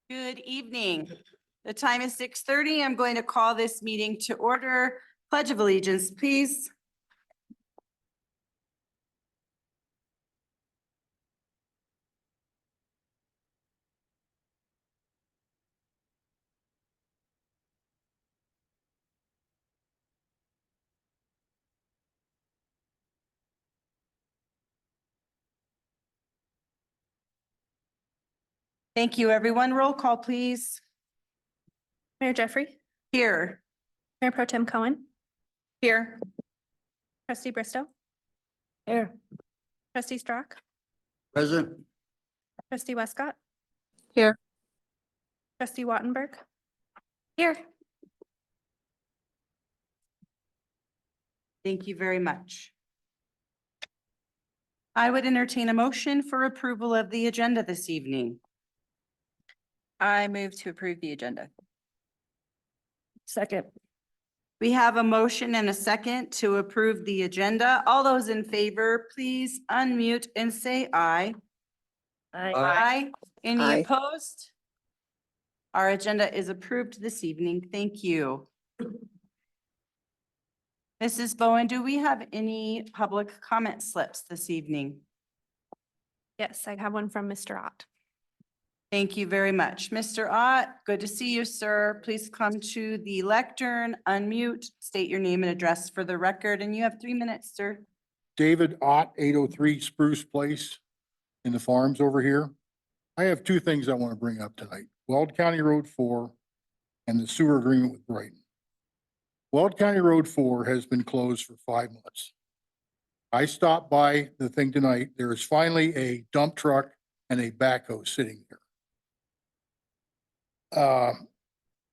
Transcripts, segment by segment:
Good evening. The time is 6:30. I'm going to call this meeting to order. Pledge of Allegiance, please. Thank you, everyone. Roll call, please. Mayor Jeffrey, Here. Mayor Pro Tem Cohen, Here. Trustee Bristow, Here. Trustee Strock, Present. Trustee Westcott. Here. Trustee Wattenberg. Here. Thank you very much. I would entertain a motion for approval of the agenda this evening. I move to approve the agenda. Second. We have a motion and a second to approve the agenda. All those in favor, please unmute and say aye. Aye. Any Aye. opposed? Our agenda is approved this evening. Thank you. Mrs. Bowen, do we have any public comment slips this evening? Yes, I have one from Mr. Ott. Thank you very much. Mr. Ott, good to see you, sir. Please come to the lectern, unmute, state your name and address for the record, and you have 3 minutes, sir. David Ott, 803 Spruce Place in the farms over here. I have two things I want to bring up tonight. Weld County Road 4 and the sewer agreement with Brighton. Weld County Road 4 has been closed for 5 months. I stopped by the thing tonight. There is finally a dump truck and a backhoe sitting here.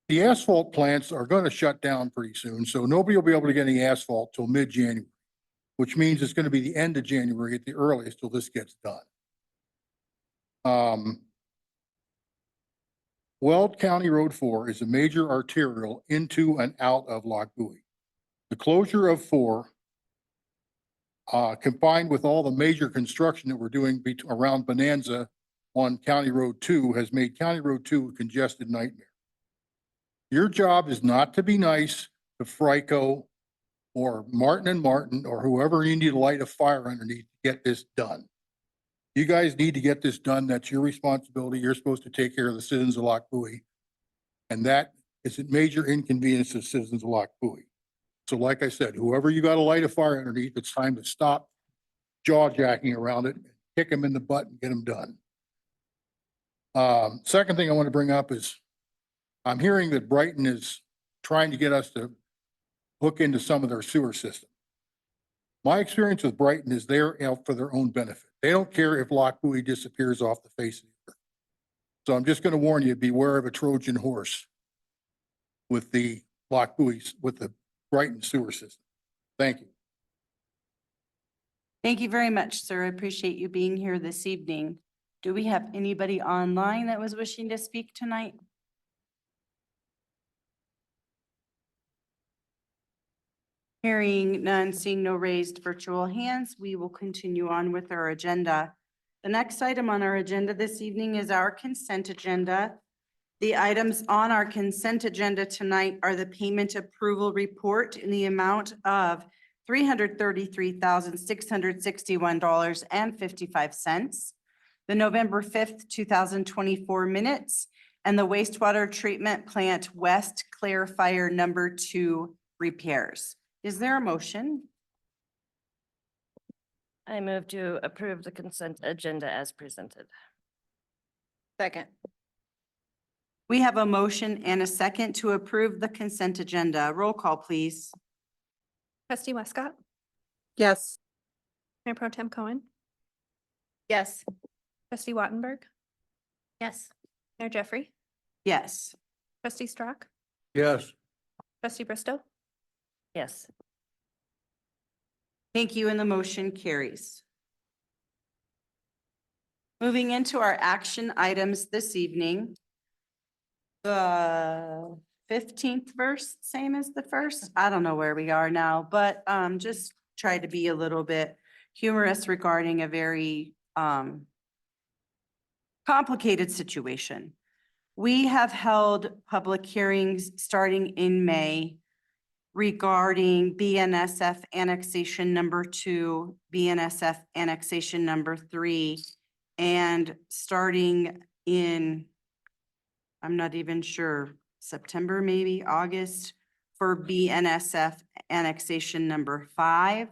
The asphalt plants are going to shut down pretty soon, so nobody will be able to get any asphalt till mid-January, which means it's going to be the end of January at the earliest till this gets done. Weld County Road 4 is a major arterial into and out of Loch Buoy. The closure of 4, combined with all the major construction that we're doing around Bonanza on County Road 2, has made County Road 2 a congested nightmare. Your job is not to be nice to Frico or Martin and Martin or whoever you need to light a fire underneath to get this done. You guys need to get this done. That's your responsibility. You're supposed to take care of the citizens of Loch Buoy. And that is a major inconvenience to citizens of Loch Buoy. So like I said, whoever you got to light a fire underneath, it's time to stop jaw jacking around it, kick them in the butt and get them done. Second thing I want to bring up is I'm hearing that Brighton is trying to get us to hook into some of their sewer system. My experience with Brighton is they're out for their own benefit. They don't care if Loch Buoy disappears off the face of the earth. So I'm just going to warn you, beware of a Trojan horse with the Loch Buoy, with the Brighton sewer system. Thank you. Thank you very much, sir. I appreciate you being here this evening. Do we have anybody online that was wishing to speak tonight? Hearing none, seeing no raised virtual hands, we will continue on with our agenda. The next item on our agenda this evening is our consent agenda. The items on our consent agenda tonight are the payment approval report in the amount of $333,661.55, the November 5th, 2024 minutes, and the wastewater treatment plant West Clarifier number 2 repairs. Is there a motion? I move to approve the consent agenda as presented. Second. We have a motion and a second to approve the consent agenda. Roll call, please. Trustee Westcott, Yes. Mayor Pro Tem Cohen, Yes. Trustee Wattenberg, Yes. Mayor Jeffrey, Yes. Trustee Strock, Yes. Trustee Bristow. Yes. Thank you, and the motion carries. Moving into our action items this evening. The 15th verse, same as the first. I don't know where we are now, but just try to be a little bit humorous regarding a very complicated situation. We have held public hearings starting in May regarding BNSF annexation number 2, BNSF annexation number 3, and starting in, I'm not even sure, September, maybe August, for BNSF annexation number 5.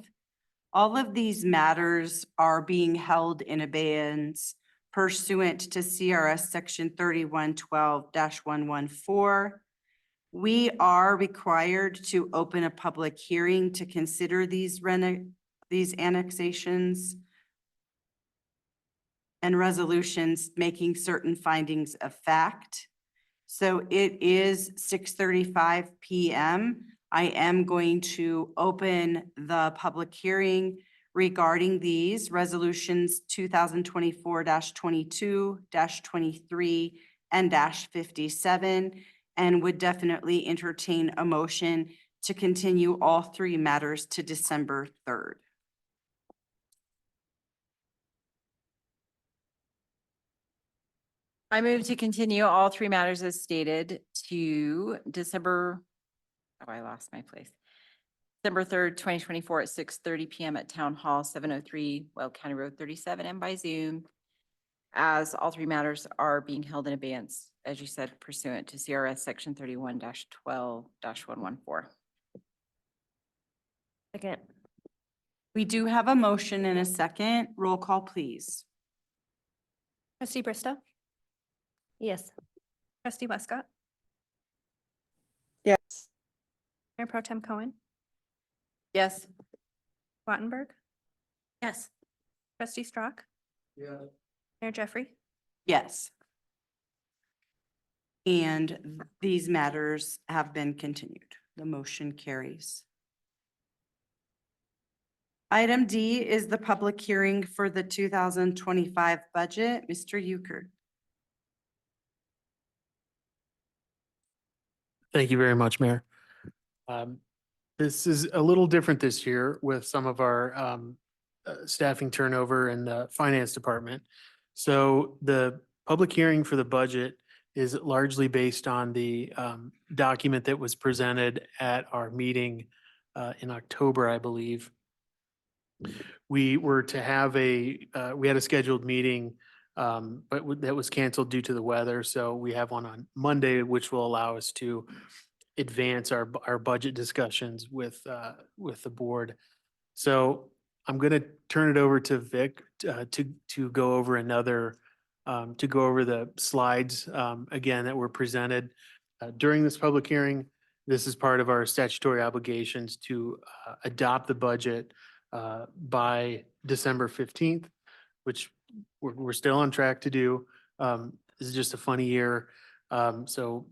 All of these matters are being held in abeyance pursuant to CRS section 3112-114. We are required to open a public hearing to consider these annexations and resolutions making certain findings of fact. So it is 6:35 PM. I am going to open the public hearing regarding these resolutions 2024-22, -23, and -57, and would definitely entertain a motion to continue all 3 matters to December 3rd. I move to continue all 3 matters as stated to December, oh, I lost my place. December 3rd, 2024 at 6:30 PM at Town Hall, 703 Weld County Road 37, and by Zoom, as all 3 matters are being held in abeyance, as you said, pursuant to CRS section 31-12-114. Second. We do have a motion and a second. Roll call, please. Trustee Bristow, Yes. trustee Westcott, Yes. Mayor Pro Tem Cohen, Yes. Wattenberg, Yes. trustee Strack, Yes. Mayor Jeffrey. Yes. And these matters have been continued. The motion carries. Item D is the public hearing for the 2025 budget. Mr. Euchre. Thank you very much, Mayor. This is a little different this year with some of our staffing turnover in the finance department. So the public hearing for the budget is largely based on the document that was presented at our meeting in October, I believe. We were to have we had a scheduled meeting, but that was canceled due to the weather. So we have one on Monday, which will allow us to advance our budget discussions with the board. So I'm going to turn it over to Vic to go over to go over the slides again that were presented during this public hearing. This is part of our statutory obligations to adopt the budget by December 15th, which we're still on track to do. This is just a funny year. So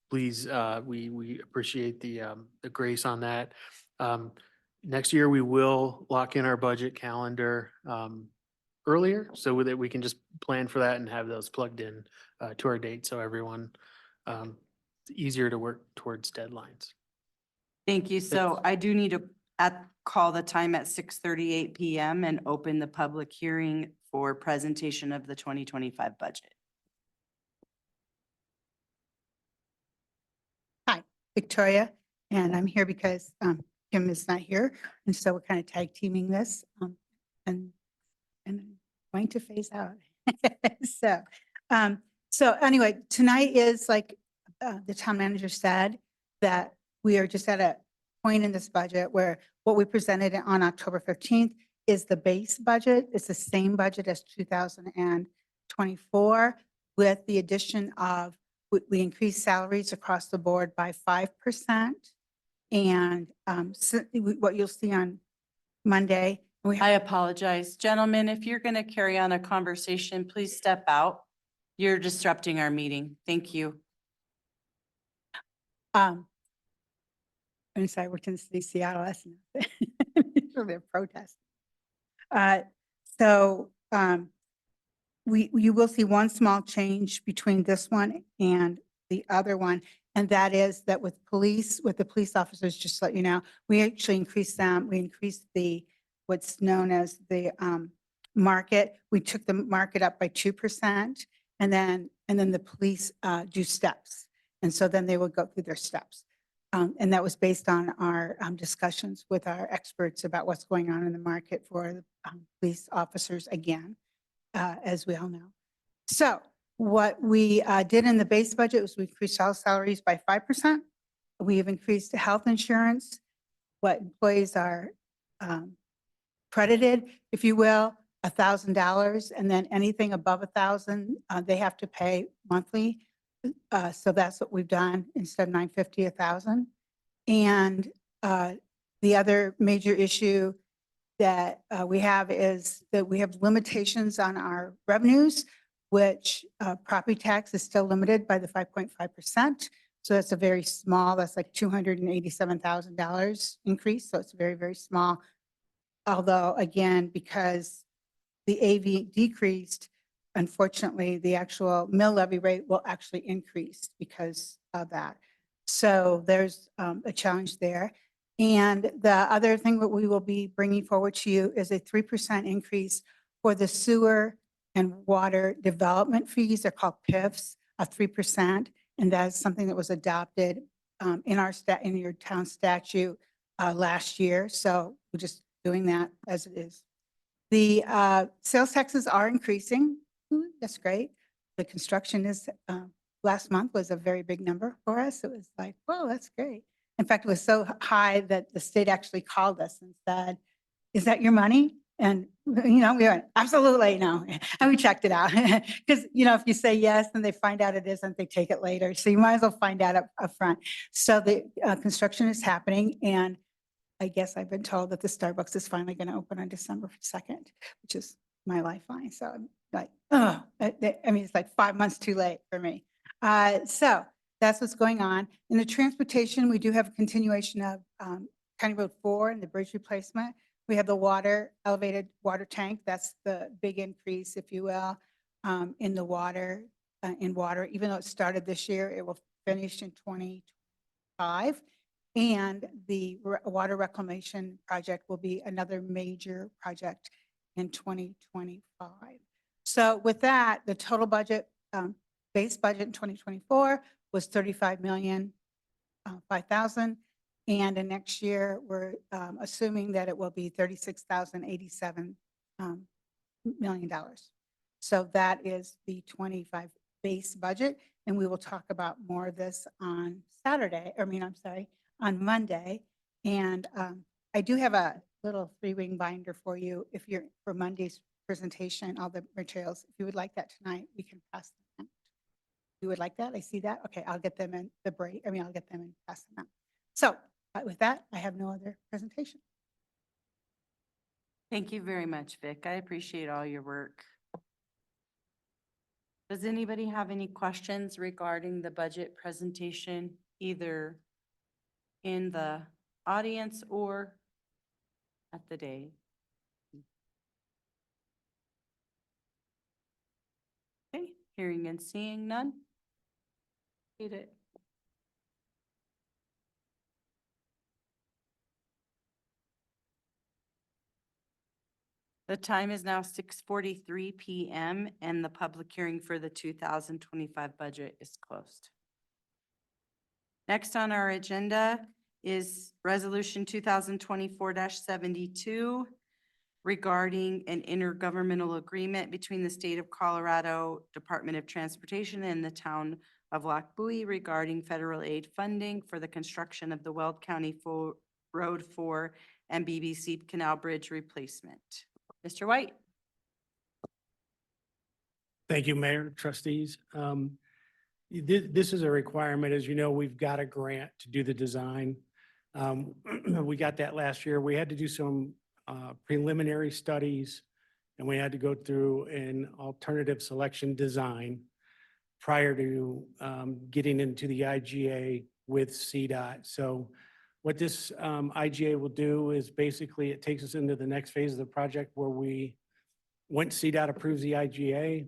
please, we appreciate the grace on that. Next year, we will lock in our budget calendar earlier so that we can just plan for that and have those plugged in to our date. So everyone, it's easier to work towards deadlines. Thank you. So I do need to call the time at 6:38 PM and open the public hearing for presentation of the 2025 budget. Victoria, and I'm here because Kim is not here, and so we're kind of tag teaming this, and I'm going to phase out. So anyway, tonight is like the town manager said, that we are just at a point in this budget where what we presented on October 15th is the base budget. It's the same budget as 2024 with the addition of we increased salaries across the board by 5%. And what you'll see on Monday, I apologize. Gentlemen, if you're going to carry on a conversation, please step out. You're disrupting our meeting. Thank you. I'm sorry, we're in Seattle, that's they're protesting. You will see one small change between this one and the other one, and that is that with the police officers, just to let you know, we actually increased them. We increased what's known as the market. We took the market up by 2%, and then the police do steps. And so then they will go through their steps. And that was based on our discussions with our experts about what's going on in the market for the police officers again, as we all know. So what we did in the base budget was we increased all salaries by 5%. We have increased health insurance, what employees are credited, if you will, $1,000, and then anything above 1,000, they have to pay monthly. So that's what we've done instead of $950, 1,000. And the other major issue that we have is that we have limitations on our revenues, which property tax is still limited by the 5.5%. So that's a very small, that's like $287,000 increase. So it's very, very small. Although again, because the AV decreased, unfortunately, the actual mill levy rate will actually increase because of that. So there's a challenge there. And the other thing that we will be bringing forward to you is a 3% increase for the sewer and water development fees. They're called PIFs of 3%. And that's something that was adopted in your town statute last year. So we're just doing that as it is. The sales taxes are increasing. Ooh, that's great. The construction is, last month was a very big number for us. It was like, whoa, that's great. In fact, it was so high that the state actually called us and said, is that your money? And, we went, absolutely no. And we checked it out. Because, if you say yes, and they find out it isn't, they take it later. So you might as well find out up front. So the construction is happening. And I guess I've been told that the Starbucks is finally going to open on December 2nd, which is my lifeline. So I'm like, oh, it's like 5 months too late for me. So that's what's going on. In the transportation, we do have a continuation of County Road 4 and the bridge replacement. We have the elevated water tank. That's the big increase, if you will, in the water, even though it started this year, it will finish in 2025. And the water reclamation project will be another major project in 2025. So with that, the total budget, base budget in 2024 was $35,005,000. And in next year, we're assuming that it will be $36,087 million. So that is the 25 base budget. And we will talk about more of this on on Monday. And I do have a little 3-ring binder for you for Monday's presentation, all the materials. If you would like that tonight, we can pass them out. You would like that? I see that. Okay, I'll get them in the break. I'll get them and pass them out. So with that, I have no other presentation. Thank you very much, Vic. I appreciate all your work. Does anybody have any questions regarding the budget presentation, either in the audience or at the day? Okay, hearing and seeing none. Read it. The time is now 6:43 p.m. and the public hearing for the 2025 budget is closed. Next on our agenda is Resolution 2024-72 regarding an intergovernmental agreement between the State of Colorado Department of Transportation and the Town of Lock Buoy regarding federal aid funding for the construction of the Weld County Road 4 and BBC Canal Bridge replacement. Mr. White. Thank you, Mayor, trustees. This is a requirement. As you know, we've got a grant to do the design. We got that last year. We had to do some preliminary studies, and we had to go through an alternative selection design prior to getting into the IGA with CDOT. So what this IGA will do is basically it takes us into the next phase of the project where once CDOT approves the IGA,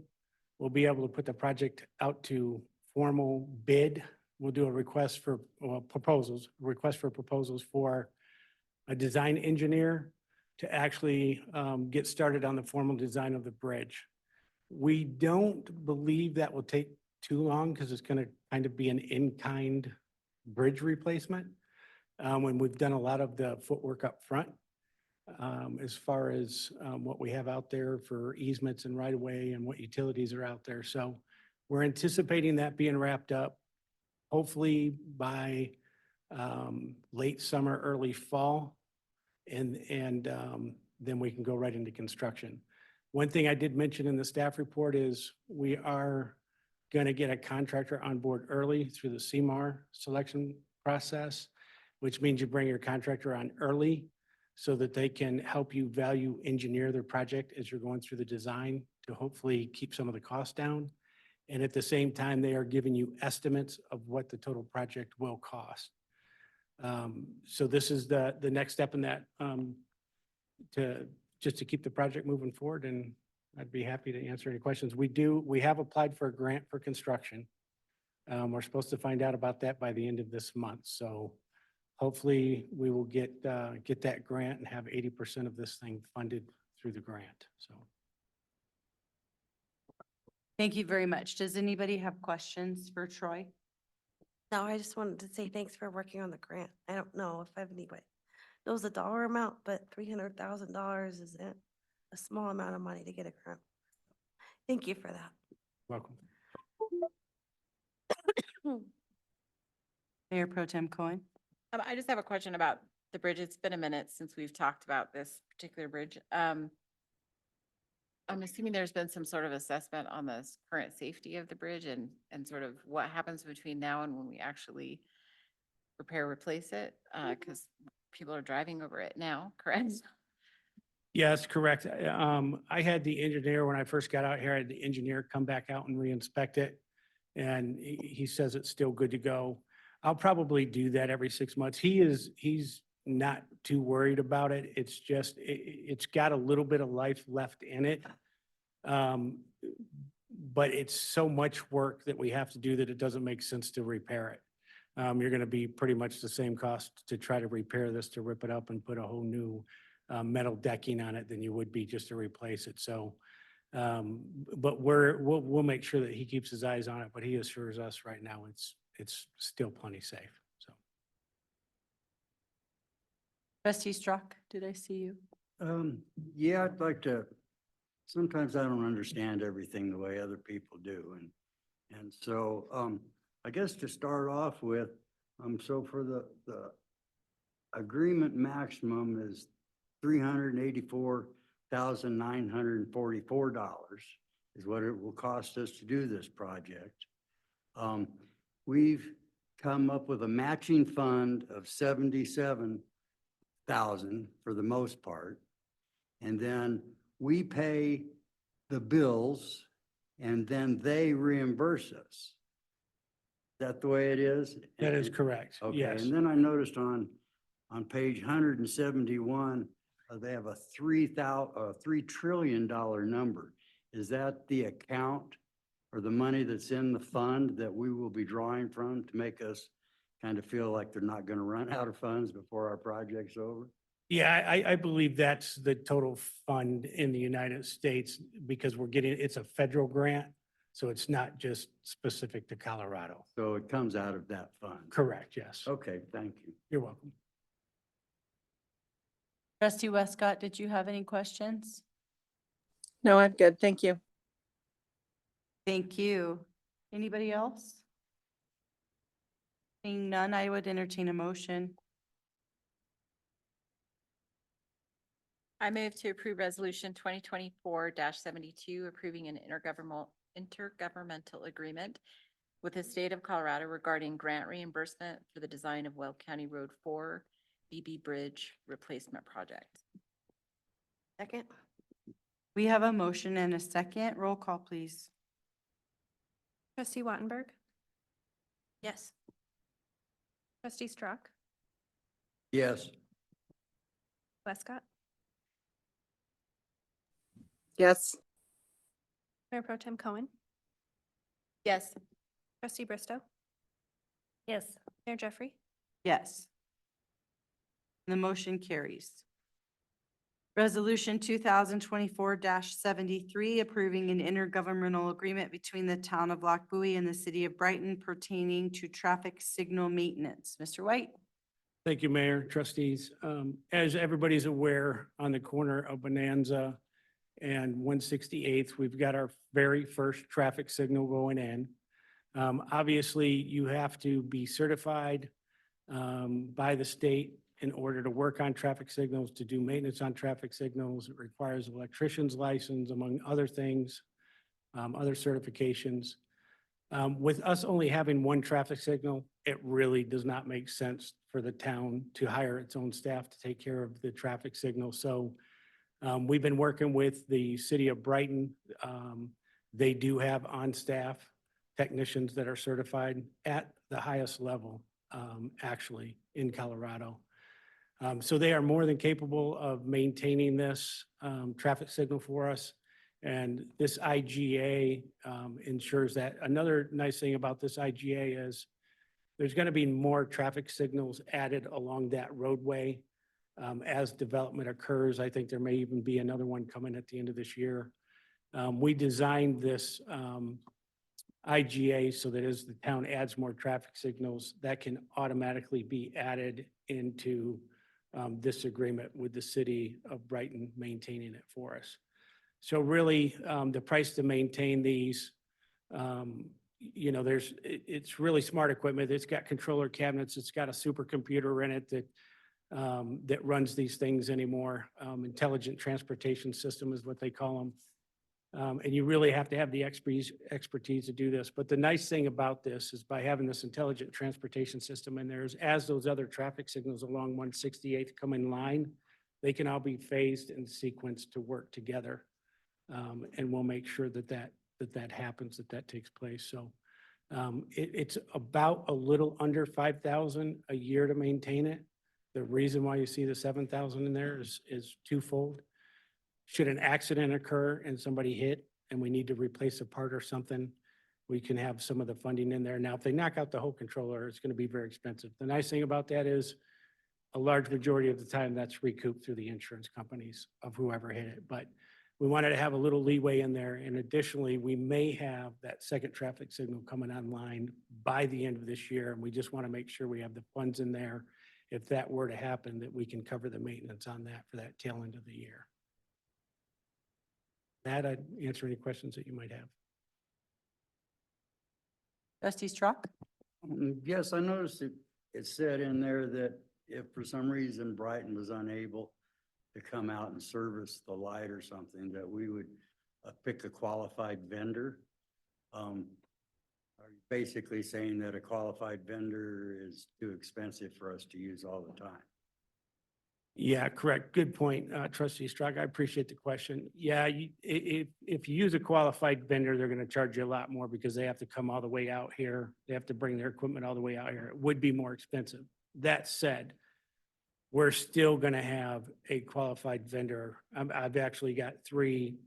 we'll be able to put the project out to formal bid. We'll do a request for proposals for a design engineer to actually get started on the formal design of the bridge. We don't believe that will take too long because it's going to kind of be an in-kind bridge replacement. When we've done a lot of the footwork up front, as far as what we have out there for easements and right-of-way and what utilities are out there. So we're anticipating that being wrapped up hopefully by late summer, early fall. And then we can go right into construction. One thing I did mention in the staff report is we are going to get a contractor on board early through the CMAR selection process, which means you bring your contractor on early so that they can help you value engineer their project as you're going through the design to hopefully keep some of the costs down. And at the same time, they are giving you estimates of what the total project will cost. So this is the next step in that, just to keep the project moving forward, and I'd be happy to answer any questions. We have applied for a grant for construction. We're supposed to find out about that by the end of this month. So hopefully we will get that grant and have 80% of this thing funded through the grant. So. Thank you very much. Does anybody have questions for Troy? No, I just wanted to say thanks for working on the grant. I don't know if anybody knows the dollar amount, but $300,000 isn't a small amount of money to get a grant. Thank you for that. Welcome. Mayor Pro Tem Cohen? I just have a question about the bridge. It's been a minute since we've talked about this particular bridge. I'm assuming there's been some sort of assessment on the current safety of the bridge and sort of what happens between now and when we actually repair, replace it? Because people are driving over it now, correct? Yes, correct. I had the engineer, when I first got out here, I had the engineer come back out and re-inspect it. And he says it's still good to go. I'll probably do that every 6 months. He's not too worried about it. It's just, it's got a little bit of life left in it. But it's so much work that we have to do that it doesn't make sense to repair it. You're going to be pretty much the same cost to try to repair this, to rip it up and put a whole new metal decking on it than you would be just to replace it. So, but we'll make sure that he keeps his eyes on it, but he assures us right now it's still plenty safe. So. Trustee Strock, did I see you? Yeah, I'd like to, sometimes I don't understand everything the way other people do. And so, I guess to start off with, so for the agreement maximum is $384,944 is what it will cost us to do this project. We've come up with a matching fund of 77,000 for the most part. And then we pay the bills and then they reimburse us. Is that the way it is? That is correct. Okay, Yes. and then I noticed on page 171, they have a $3 trillion number. Is that the account or the money that's in the fund that we will be drawing from to make us kind of feel like they're not going to run out of funds before our project's over? Yeah, I believe that's the total fund in the United States because it's a federal grant. So it's not just specific to Colorado. So it comes out of that fund? Correct, yes. Okay, thank you. You're welcome. Trustee Westcott, did you have any questions? No, I'm good. Thank you. Thank you. Anybody else? Seeing none, I would entertain a motion. I move to approve resolution 2024-72, approving an intergovernmental agreement with the state of Colorado regarding grant reimbursement for the design of Weld County Road 4 BB Bridge Replacement Project. Second? We have a motion and a second. Roll call, please. Trustee Wattenberg, Yes. trustee Strock, Yes. Westcott, Yes. Mayor Pro Tem Cohen, Yes. trustee Bristow, Yes. Mayor Jeffrey. Yes. The motion carries. Resolution 2024-73, approving an intergovernmental agreement between the town of Lockbowie and the city of Brighton pertaining to traffic signal maintenance. Mr. White? Thank you, Mayor, trustees. As everybody's aware, on the corner of Bonanza and 168th, we've got our very first traffic signal going in. Obviously, you have to be certified by the state in order to work on traffic signals, to do maintenance on traffic signals. It requires electrician's license, among other things, other certifications. With us only having one traffic signal, it really does not make sense for the town to hire its own staff to take care of the traffic signal. So we've been working with the city of Brighton. They do have on-staff technicians that are certified at the highest level, actually, in Colorado. So they are more than capable of maintaining this traffic signal for us. And this IGA ensures that. Another nice thing about this IGA is there's going to be more traffic signals added along that roadway as development occurs. I think there may even be another one coming at the end of this year. We designed this IGA so that as the town adds more traffic signals, that can automatically be added into this agreement with the city of Brighton maintaining it for us. So really, the price to maintain these, you know, it's really smart equipment. It's got controller cabinets. It's got a supercomputer in it that runs these things anymore. Intelligent transportation system is what they call them. And you really have to have the expertise to do this. But the nice thing about this is by having this intelligent transportation system in there is as those other traffic signals along 168th come in line, they can all be phased and sequenced to work together. And we'll make sure that happens, that takes place. So it's about a little under 5,000 a year to maintain it. The reason why you see the 7,000 in there is twofold. Should an accident occur and somebody hit and we need to replace a part or something, we can have some of the funding in there. Now, if they knock out the whole controller, it's going to be very expensive. The nice thing about that is a large majority of the time that's recouped through the insurance companies of whoever hit it. But we wanted to have a little leeway in there. And additionally, we may have that second traffic signal coming online by the end of this year. And we just want to make sure we have the funds in there if that were to happen, that we can cover the maintenance on that for that tail end of the year. That I'd answer any questions that you might have. Trustee Struck? Yes, I noticed it said in there that if for some reason Brighton was unable to come out and service the light or something, that we would pick a qualified vendor. Are you basically saying that a qualified vendor is too expensive for us to use all the time? Yeah, correct. Good point, Trustee Strug. I appreciate the question. Yeah, if you use a qualified vendor, they're going to charge you a lot more because they have to come all the way out here. They have to bring their equipment all the way out here. It would be more expensive. That said, we're still going to have a qualified vendor. I've actually got 3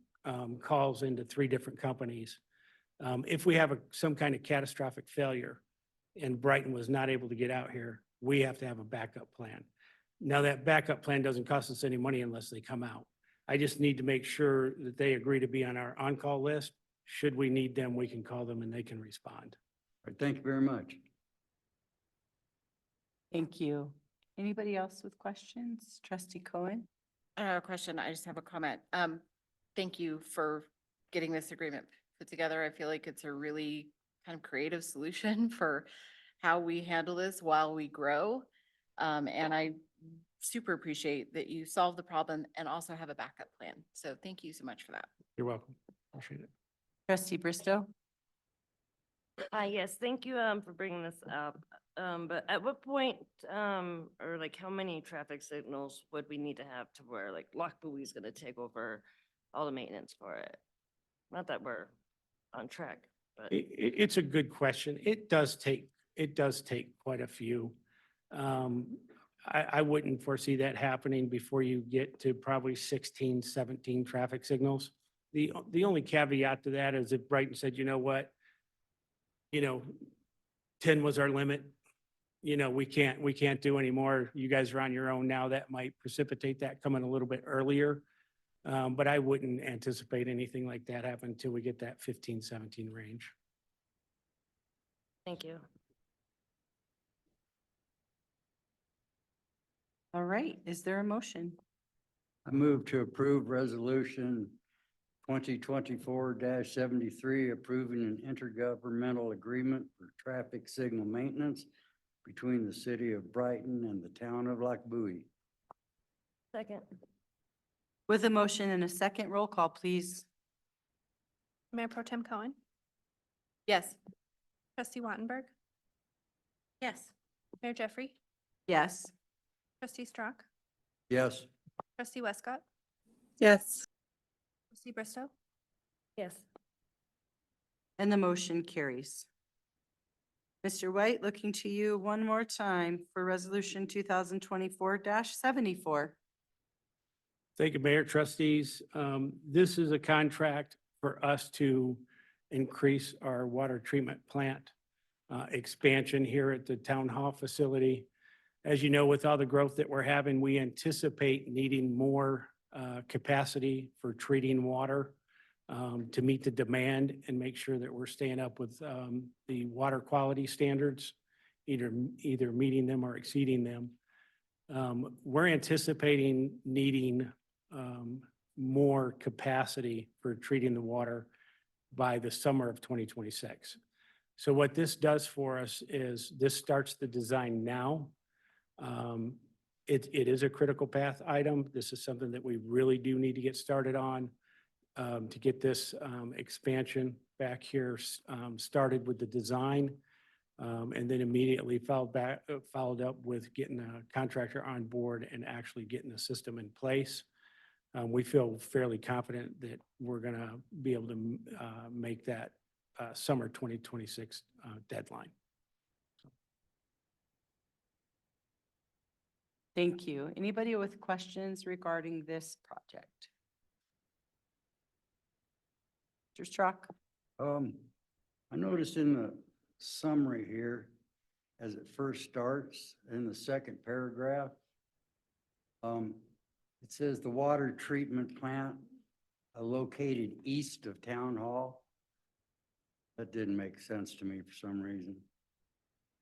calls into 3 different companies. If we have some kind of catastrophic failure and Brighton was not able to get out here, we have to have a backup plan. Now, that backup plan doesn't cost us any money unless they come out. I just need to make sure that they agree to be on our on-call list. Should we need them, we can call them and they can respond. All right, thank you very much. Thank you. Anybody else with questions? Trustee Cohen? I don't have a question. I just have a comment. Thank you for getting this agreement put together. I feel like it's a really kind of creative solution for how we handle this while we grow. And I super appreciate that you solve the problem and also have a backup plan. So thank you so much for that. You're welcome. Appreciate it. Trustee Bristow? Yes, thank you, for bringing this up. But at what point, or like how many traffic signals would we need to have to where like Lockbowie is gonna take over all the maintenance for it? Not that we're on track, but. It's a good question. It does take quite a few. I wouldn't foresee that happening before you get to probably 16, 17 traffic signals. The only caveat to that is if Brighton said, you know what, 10 was our limit, we can't do anymore. You guys are on your own now. That might precipitate that coming a little bit earlier. But I wouldn't anticipate anything like that happen until we get that 15, 17 range. Thank you. All right, is there a motion? I move to approve resolution 2024-73, approving an intergovernmental agreement for traffic signal maintenance between the city of Brighton and the town of Lac Bowie. Second. With a motion and a second, roll call, please. Mayor Pro Tem Cohen, Yes. trustee Wattenberg, Yes. Mayor Jeffrey, Yes. trustee Strock, Yes. trustee Westcott, Yes. trustee Bristow, Yes. And the motion carries. Mr. White, looking to you one more time for resolution 2024-74. Thank you, Mayor, trustees. This is a contract for us to increase our water treatment plant expansion here at the town hall facility. As you know, with all the growth that we're having, we anticipate needing more capacity for treating water to meet the demand and make sure that we're staying up with the water quality standards, either meeting them or exceeding them. We're anticipating needing more capacity for treating the water by the summer of 2026. So what this does for us is this starts the design now. It is a critical path item. This is something that we really do need to get started on to get this expansion back here started with the design. And then immediately followed up with getting a contractor on board and actually getting the system in place. We feel fairly confident that we're going to be able to make that summer 2026 deadline. Thank you. Anybody with questions regarding this project? Mr. Strock? I noticed in the summary here, as it first starts in the second paragraph, it says the water treatment plant located east of Town Hall. That didn't make sense to me for some reason.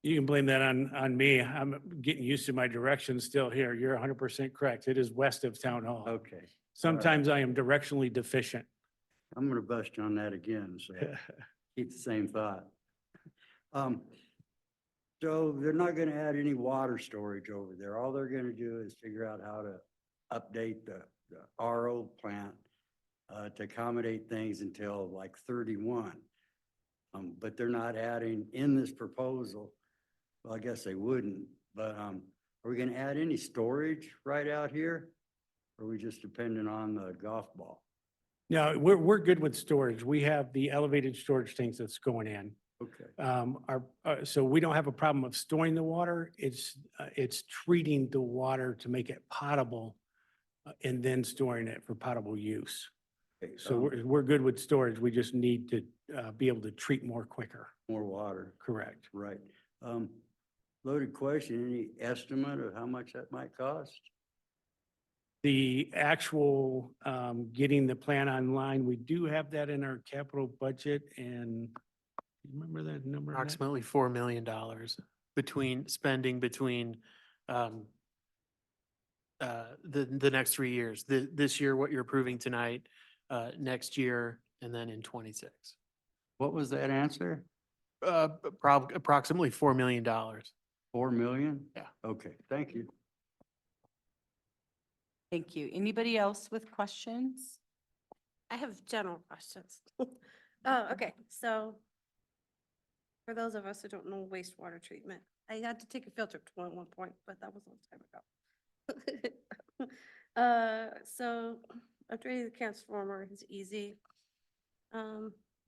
You can blame that on me. I'm getting used to my directions still here. You're 100% correct. It is west of Town Hall. Okay, Sometimes I am directionally deficient. I'm gonna bust you on that again, so keep the same thought. So they're not gonna add any water storage over there. All they're gonna do is figure out how to update the RO plant to accommodate things until like 31. But they're not adding in this proposal. Well, I guess they wouldn't, but are we gonna add any storage right out here? Or are we just dependent on the golf ball? No, we're good with storage. We have the elevated storage tanks that's going in. Okay, So we don't have a problem of storing the water. It's treating the water to make it potable and then storing it for potable use. okay, So we're good with storage. We just need to be able to treat more quicker. more water, Correct. right. Loaded question, any estimate of how much that might cost? The actual getting the plan online, we do have that in our capital budget and you remember that number? Annette? Approximately $4 million between the next 3 years. This year, what you're approving tonight, next year, and then in 26. What was that answer? Approximately $4 million. 4 million? Yeah. Okay, thank you. Thank you. Anybody else with questions? I have general questions. Oh, okay, so for those of us who don't know wastewater treatment, I had to take a field trip to one at one point, but that was a long time ago. So upgrading the transformer is easy.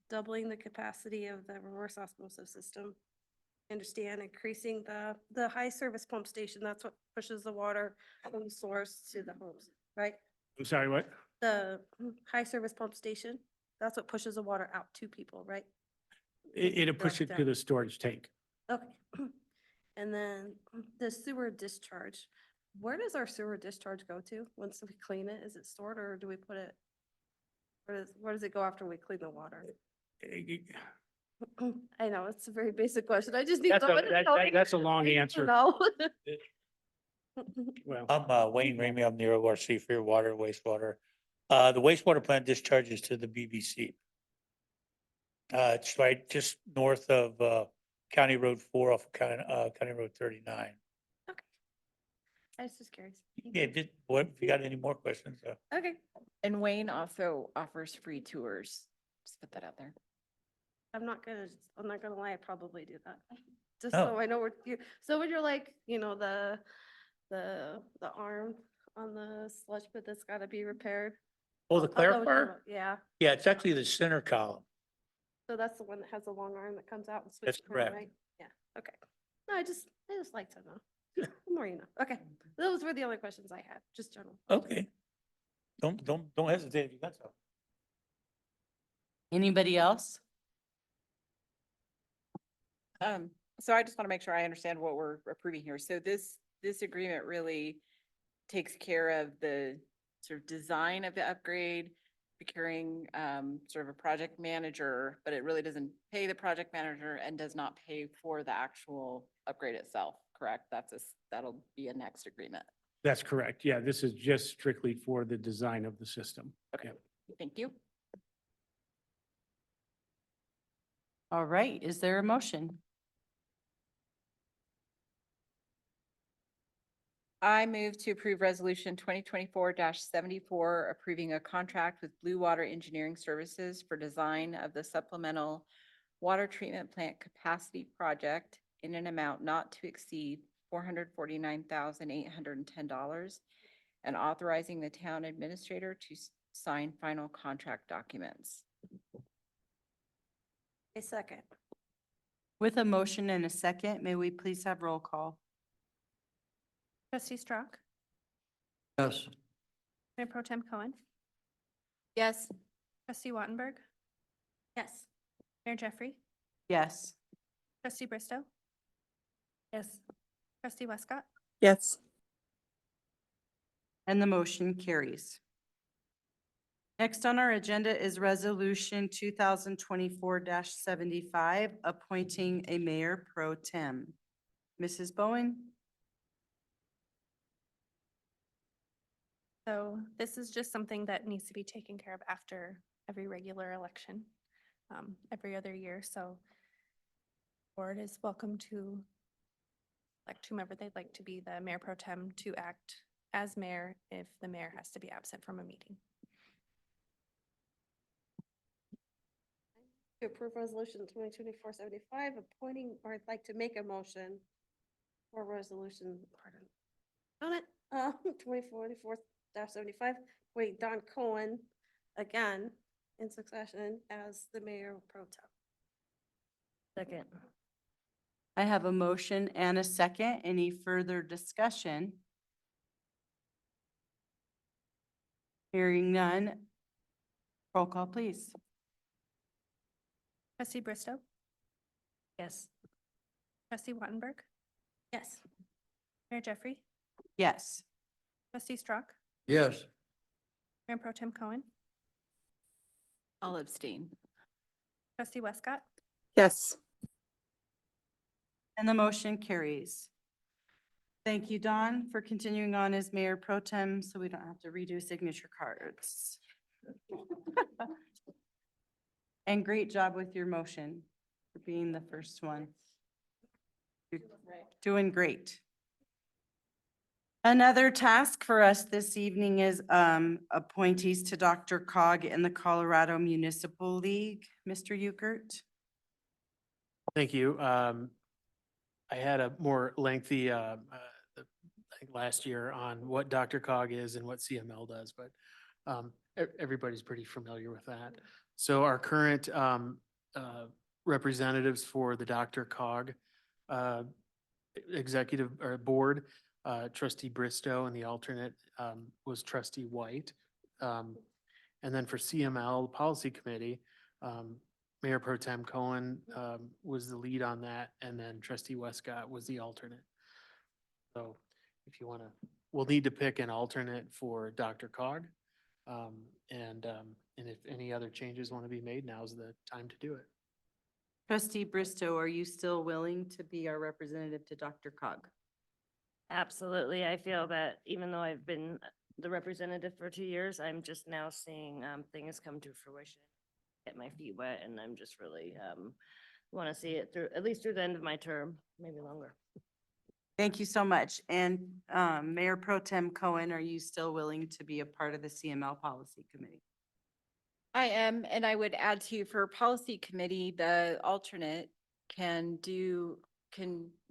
Doubling the capacity of the reverse osmosis system. Understand increasing the high service pump station, that's what pushes the water from the source to the homes, right? I'm sorry, what? The high service pump station, that's what pushes the water out to people, right? It'll push it to down. the storage tank. Okay. And then the sewer discharge, where does our sewer discharge go to once we clean it? Is it stored or do we put it? Where does it go after we clean the water? I know, it's a very basic question. I just need someone to tell me. That's a long answer. No. Well, I'm Wayne Ramey. I'm the ORC for your water, wastewater. The wastewater plant discharges to the BBC. It's right just north of County Road 4 off of County Road 39. I was just curious. Yeah, what, if you got any more questions? Okay, And Wayne also offers free tours. Just put that out there. I'm not gonna lie, I probably do that. Just Oh. so I know where you, so when you're like, you know, the arm on the sludge pit that's gotta be repaired. Oh, the I'll know what you're talking clarifier? about. Yeah, Yeah, it's actually the center column. so that's the one that has the long arm that comes out and That's switches. around, correct. right? Yeah, okay. No, I just like to know. The more you know. Okay, those were the only questions I had, just general. Okay. Don't hesitate if you got some. Anybody else? So I just want to make sure I understand what we're approving here. So this agreement really takes care of the sort of design of the upgrade, procuring, sort of a project manager, but it really doesn't pay the project manager and does not pay for the actual upgrade itself, correct? That'll be a next agreement. that's correct. Yeah, this is just strictly for the design of the system. Okay, thank you. All right, is there a motion? I move to approve resolution 2024-74, approving a contract with Blue Water Engineering Services for design of the supplemental water treatment plant capacity project in an amount not to exceed $449,810 and authorizing the town administrator to sign final contract documents. A second. With a motion and a second, may we please have roll call? Trustee Strock, Yes. Mayor Pro Tem Cohen, Yes. Trustee Wattenberg, Yes. Mayor Jeffrey, Yes. Trustee Bristow, Yes. Trustee Westcott, Yes. And the motion carries. Next on our agenda is Resolution 2024-75, appointing a mayor pro tem. Mrs. Bowen? So this is just something that needs to be taken care of after every regular election, every other year. So board is welcome to elect whomever they'd like to be the mayor pro tem to act as mayor if the mayor has to be absent from a meeting. To approve resolution 2024-75, appointing, or I'd like to make a motion for resolution, pardon. On it, 2024-75, wait, Don Cohen again in succession as the mayor pro tem. Second. I have a motion and a second. Any further discussion? Hearing none. Roll call, please. Trustee Bristow, Yes. Trustee Wattenberg, Yes. Mayor Jeffrey, Yes. Trustee Strock, Yes. Mayor Pro Tem Cohen, I'll abstain. Trustee Westcott, Yes. And the motion carries. Thank you, Don, for continuing on as mayor pro tem, so we don't have to redo signature cards. And great job with your motion for being the first one. You're doing great. Another task for us this evening is appointees to Dr. Cog in the Colorado Municipal League. Mr. Ukert? Thank you. I had a more lengthy, I think last year on what Dr. Cog is and what CML does, but everybody's pretty familiar with that. So our current representatives for the Dr. Cog executive or board, trustee Bristow, and the alternate was trustee White. And then for CML policy committee, Mayor Pro Tem Cohen was the lead on that, and then trustee Westcott was the alternate. So if you want to, we'll need to pick an alternate for Dr. Cog. And if any other changes want to be made, now's the time to do it. Trustee Bristow, are you still willing to be our representative to Dr. Cog? Absolutely. I feel that even though I've been the representative for 2 years, I'm just now seeing things come to fruition, get my feet wet, and I'm just really want to see it through, at least through the end of my term, maybe longer. Thank you so much. And Mayor Pro Tem Cohen, are you still willing to be a part of the CML Policy Committee? I am, and I would add to, for policy committee, the alternate can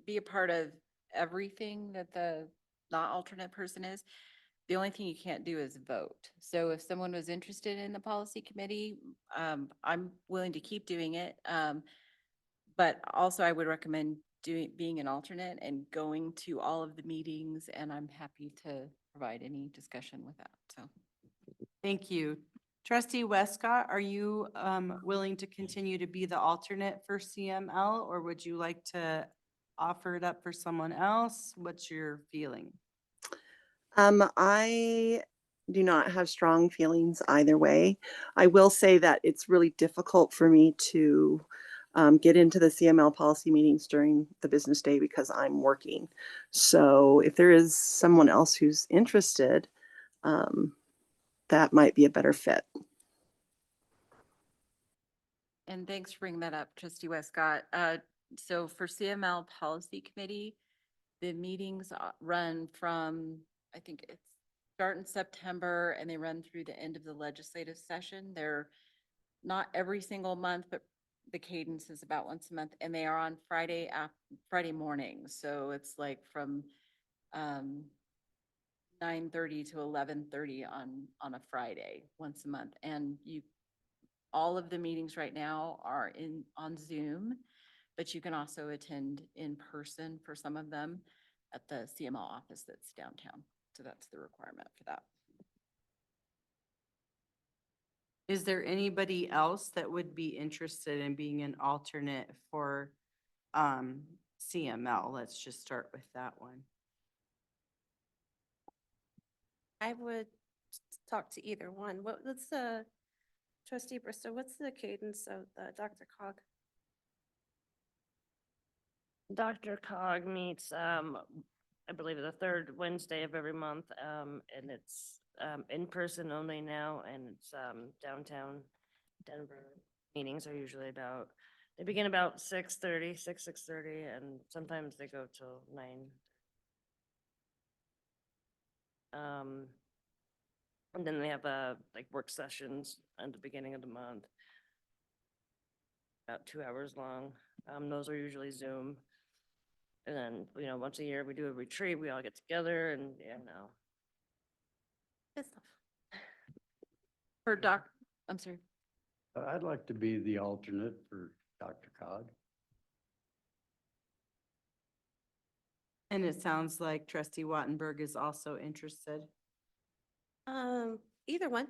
be a part of everything that the not alternate person is. The only thing you can't do is vote. So if someone was interested in the policy committee, I'm willing to keep doing it. But also I would recommend being an alternate and going to all of the meetings, and I'm happy to provide any discussion with that, so. Thank you. Trustee Westcott, are you willing to continue to be the alternate for CML, or would you like to offer it up for someone else? What's your feeling? I do not have strong feelings either way. I will say that it's really difficult for me to get into the CML policy meetings during the business day because I'm working. So if there is someone else who's interested, that might be a better fit. And thanks for bringing that up, trustee Westcott. So for CML Policy Committee, the meetings run from, I think it's start in September and they run through the end of the legislative session. They're not every single month, but the cadence is about once a month, and they are on Friday mornings. So it's like from 9:30 to 11:30 on a Friday, once a month. And all of the meetings right now are on Zoom, but you can also attend in person for some of them at the CML office that's downtown. So that's the requirement for that. Is there anybody else that would be interested in being an alternate for CML? Let's just start with that one. I would talk to either one. What's the, trustee Bristow, what's the cadence of the Dr. Cog? Dr. Cog meets, I believe, the third Wednesday of every month, and it's in person only now, and it's downtown Denver. Meetings are usually they begin about 6:30, and sometimes they go till 9. And then they have like work sessions at the beginning of the month, about 2 hours long. Those are usually Zoom. And then, once a year we do a retreat, we all get together and, Good stuff. I'm sorry. I'd like to be the alternate for Dr. Cog. And it sounds like trustee Wattenberg is also interested. Either one.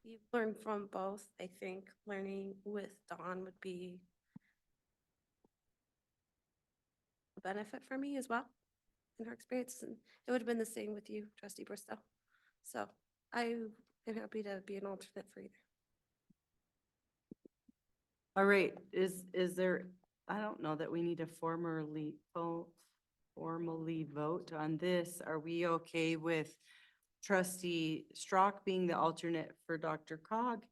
You learn from both. I think learning with Dawn would be a benefit for me as well in her experience. And it would have been the same with you, trustee Bristow. So I am happy to be an alternate for either. All right, is there, I don't know that we need to formally vote on this. Are we okay with trustee Strock being the alternate for Dr. Cog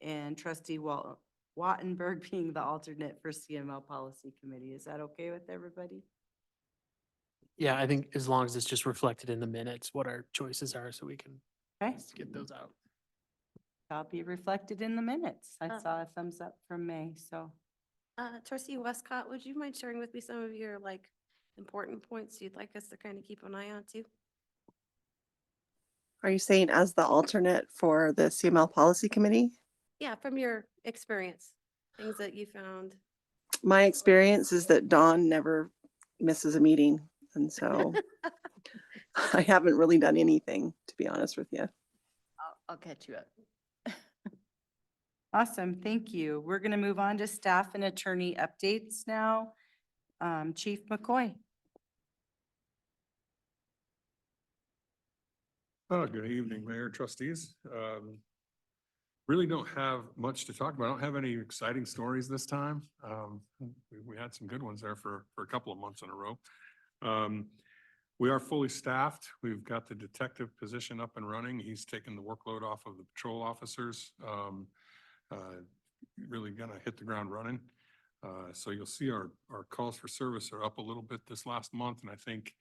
and trustee Wattenberg being the alternate for CML Policy Committee? Is that okay with everybody? Yeah, I think as long as it's just reflected in the minutes, what our choices are, so we can Okay, get those out. that'll be reflected in the minutes. I Uh, saw a thumbs up from May, so. Trustee Westcott, would you mind sharing with me some of your important points you'd like us to kind of keep an eye on too? Are you saying as the alternate for the CML Policy Committee? Yeah, from your experience, things that you found. My experience is that Dawn never misses a meeting. And so I haven't really done anything, to be honest with you. I'll catch you up. Awesome, thank you. We're going to move on to staff and attorney updates now. Chief McCoy. Good evening, Mayor, trustees. Really don't have much to talk about. I don't have any exciting stories this time. We had some good ones there for a couple of months in a row. We are fully staffed. We've got the detective position up and running. He's taken the workload off of the patrol officers. Really gonna hit the ground running. So you'll see our calls for service are up a little bit this last month, and I think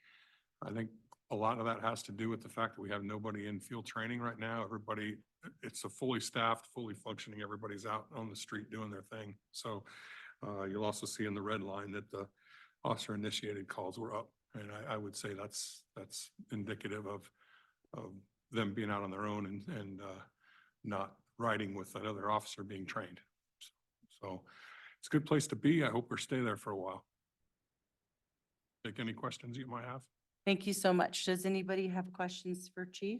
a lot of that has to do with the fact that we have nobody in field training right now. Everybody, it's a fully staffed, fully functioning, everybody's out on the street doing their thing. So you'll also see in the red line that the officer initiated calls were up. And I would say that's indicative of them being out on their own and not riding with another officer being trained. So it's a good place to be. I hope we'll stay there for a while. Take any questions you might have. Thank you so much. Does anybody have questions for Chief?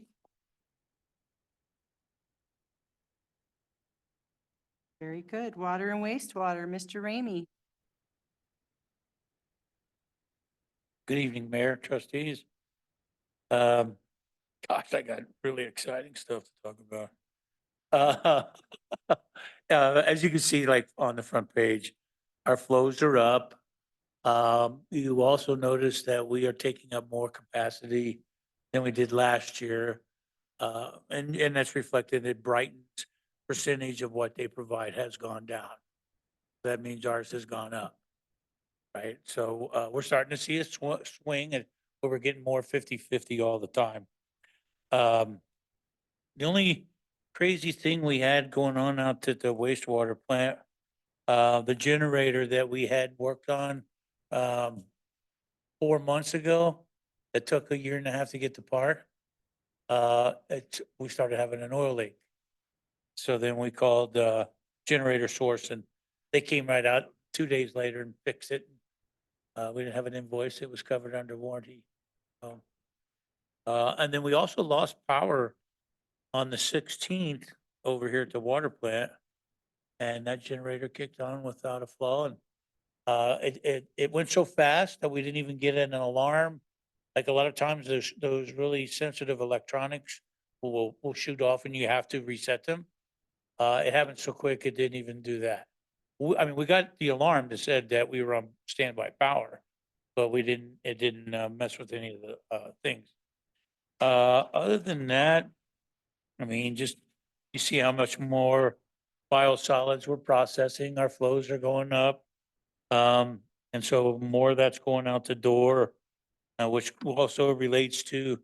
Very good. Water and wastewater, Mr. Ramey. Good evening, Mayor, trustees. Gosh, I got really exciting stuff to talk about. As you can see, like on the front page, our flows are up. You also notice that we are taking up more capacity than we did last year. And that's reflected in Brighton's percentage of what they provide has gone down. That means ours has gone up. Right, so we're starting to see a swing and we're getting more 50-50 all the time. The only crazy thing we had going on out at the wastewater plant, the generator that we had worked on 4 months ago, that took 1.5 years to get the part. We started having an oil leak. So then we called Generator Source and they came right out 2 days later and fixed it. We didn't have an invoice. It was covered under warranty. And then we also lost power on the 16th over here at the water plant. And that generator kicked on without a flaw. And it went so fast that we didn't even get an alarm. Like a lot of times those really sensitive electronics will shoot off and you have to reset them. It happened so quick, it didn't even do that. I mean, we got the alarm that said that we were on standby power, but it didn't mess with any of the things. Other than that, I mean, just you see how much more biosolids we're processing. Our flows are going up. And so more of that's going out the door, which also relates to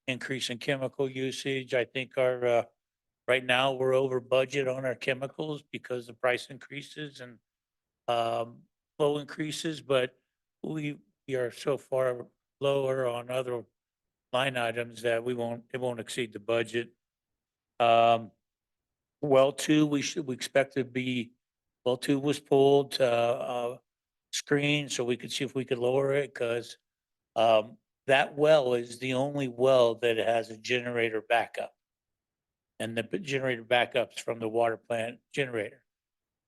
increase in chemical usage. I think right now we're over budget on our chemicals because the price increases and flow increases, but we are so far lower on other line items that it won't exceed the budget. Well 2, we expect to be, well 2 was pulled, screened so we could see if we could lower it because that well is the only well that has a generator backup. And the generator backups from the water plant generator.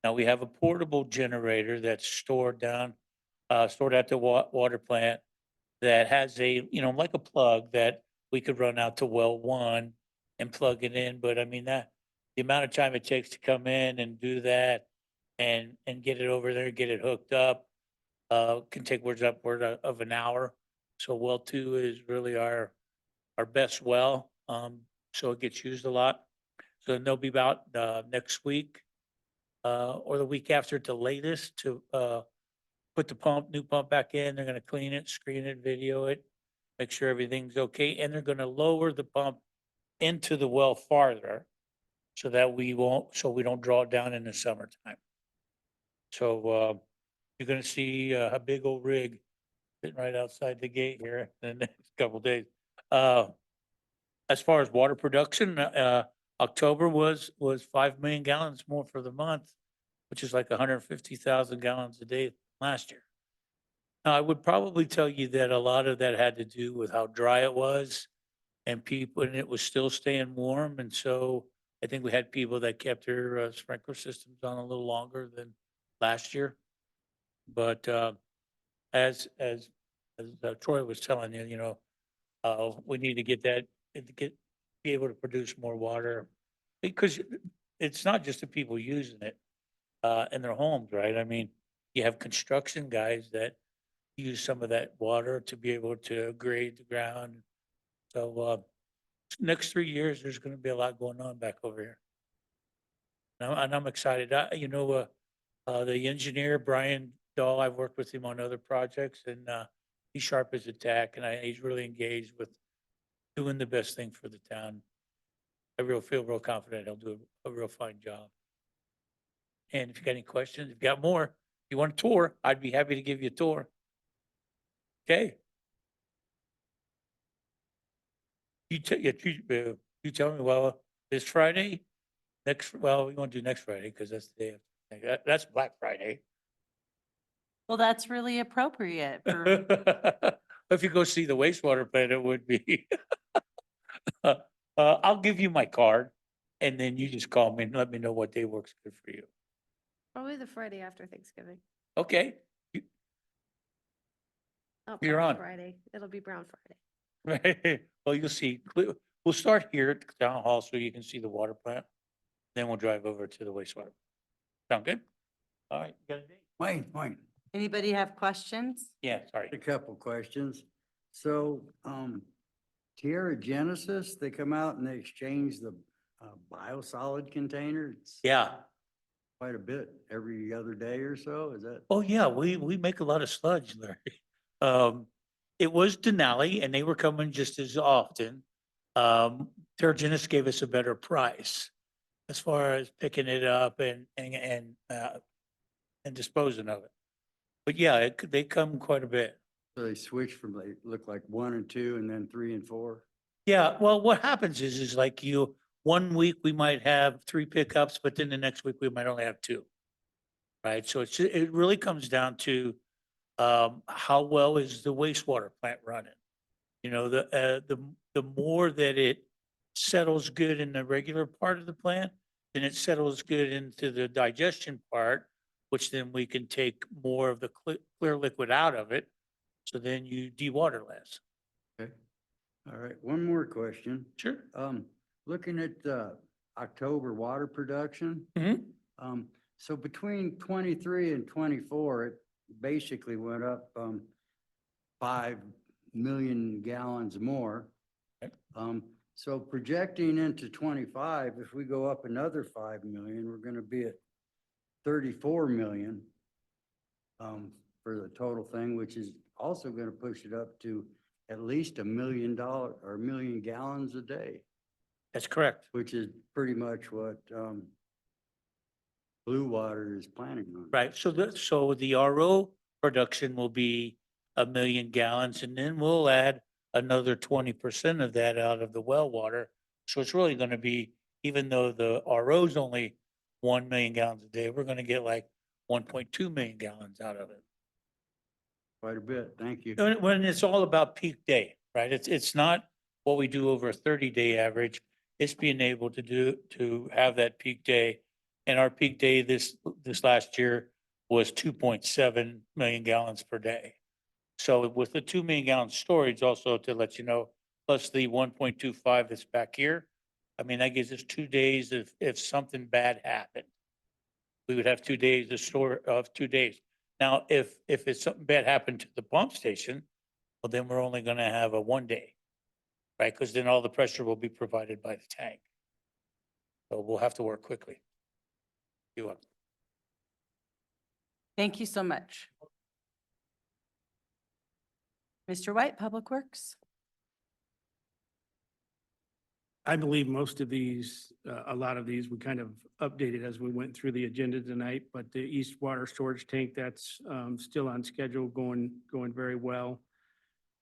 Now we have a portable generator that's stored at the water plant that has like a plug that we could run out to well 1 and plug it in. But I mean the amount of time it takes to come in and do that and get it over there, get it hooked up, can take upward of an hour. So well 2 is really our best well. So it gets used a lot. So they'll be about next week or the week after at the latest to put the new pump back in. They're going to clean it, screen it, video it, make sure everything's okay. And they're going to lower the pump into the well farther so that we don't draw it down in the summertime. So you're going to see a big old rig sitting right outside the gate here in the next couple of days. As far as water production, October was 5 million gallons more for the month, which is like 150,000 gallons a day last year. Now, I would probably tell you that a lot of that had to do with how dry it was and it was still staying warm. And so I think we had people that kept their sprinkler systems on a little longer than last year. But as Troy was telling you, we need to get that, be able to produce more water. Because it's not just the people using it in their homes, right? I mean, you have construction guys that use some of that water to be able to grade the ground. So next 3 years, there's gonna be a lot going on back over here. And I'm excited. The engineer, Brian Dahl, I've worked with him on other projects and he's sharp as a tack and he's really engaged with doing the best thing for the town. I feel real confident he'll do a real fine job. And if you got any questions, if you got more, if you want a tour, I'd be happy to give you a tour. Okay. You tell me, well, this Friday, we won't do next Friday because that's the day of, that's Black Friday. Well, that's really appropriate for, If you go see the wastewater plant, it would be. I'll give you my card and then you just call me and let me know what day works good for you. Probably the Friday after Thanksgiving. Okay. Oh, You're Brown on. Friday. It'll be Brown Friday. Right. Well, you'll see. We'll start here at the town hall so you can see the water plant. Then we'll drive over to the wastewater. Sound good? All right. You got a date? Wayne, anybody have questions? Yeah, sorry. a couple questions. So, Tierra Genesis, they come out and they exchange the biosolid container. It's Yeah. quite a bit every other day or so, is that? Oh, yeah, we make a lot of sludge, Larry. It was Denali and they were coming just as often. Terragenis gave us a better price as far as picking it up and disposing of it. But yeah, they come quite a bit. So they switch from, they look like 1 and 2 and then 3 and 4? Yeah, well, what happens is like one week we might have 3 pickups, but then the next week we might only have 2. Right? So it really comes down to how well is the wastewater plant running? The more that it settles good in the regular part of the plant, then it settles good into the digestion part, which then we can take more of the clear liquid out of it. So then you dewater less. Okay. All right, one more question. Sure. Looking at October water production. Mhm. So between 23 and 24, it basically went up 5 million gallons more. Okay. So projecting into 25, if we go up another 5 million, we're gonna be at 34 million for the total thing, which is also gonna push it up to at least $1 million or 1 million gallons a day, That's correct. which is pretty much what Blue Water is planning on. Right. So the RO production will be 1 million gallons and then we'll add another 20% of that out of the well water. So it's really going to be, even though the RO is only 1 million gallons a day, we're going to get like 1.2 million gallons out of it. Quite a bit, thank you. When it's all about peak day, right? It's not what we do over a 30-day average. It's being able to have that peak day. And our peak day this last year was 2.7 million gallons per day. So with the 2 million gallon storage also to let you know, plus the 1.25 that's back here, I mean, that gives us 2 days if something bad happened. We would have 2 days of 2 days. Now, if it's something bad happened to the pump station, well, then we're only going to have a 1 day, right? Because then all the pressure will be provided by the tank. So we'll have to work quickly. You up? Thank you so much. Mr. White, Public Works. I believe most of these, a lot of these, we kind of updated as we went through the agenda tonight, but the East Water Storage Tank, that's still on schedule, going very well.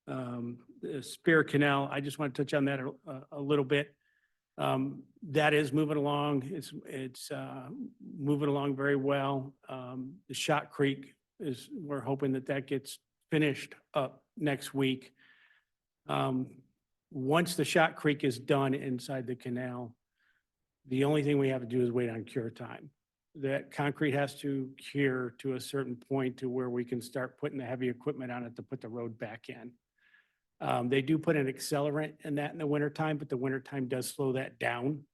The Spear Canal, I just want to touch on that a little bit. That is moving along. It's moving along very well. The Shot Creek we're hoping that gets finished up next week. Once the Shot Creek is done inside the canal, The only thing we have to do is wait on cure time. That concrete has to cure to a certain point to where we can start putting the heavy equipment on it to put the road back in. They do put an accelerant in that in the wintertime, but the wintertime does slow that down.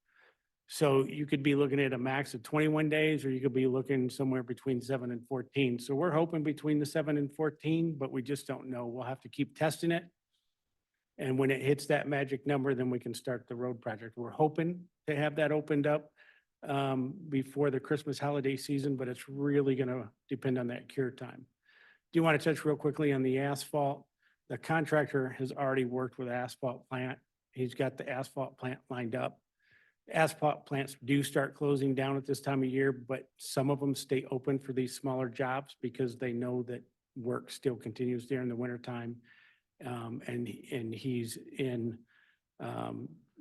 So you could be looking at a max of 21 days, or you could be looking somewhere between 7 and 14. So we're hoping between the 7 and 14, but we just don't know. We'll have to keep testing it. And when it hits that magic number, then we can start the road project. We're hoping to have that opened up before the Christmas holiday season, but it's really going to depend on that cure time. Do you want to touch real quickly on the asphalt? The contractor has already worked with the asphalt plant. He's got the asphalt plant lined up. Asphalt plants do start closing down at this time of year, but some of them stay open for these smaller jobs because they know that work still continues during the wintertime. And he's in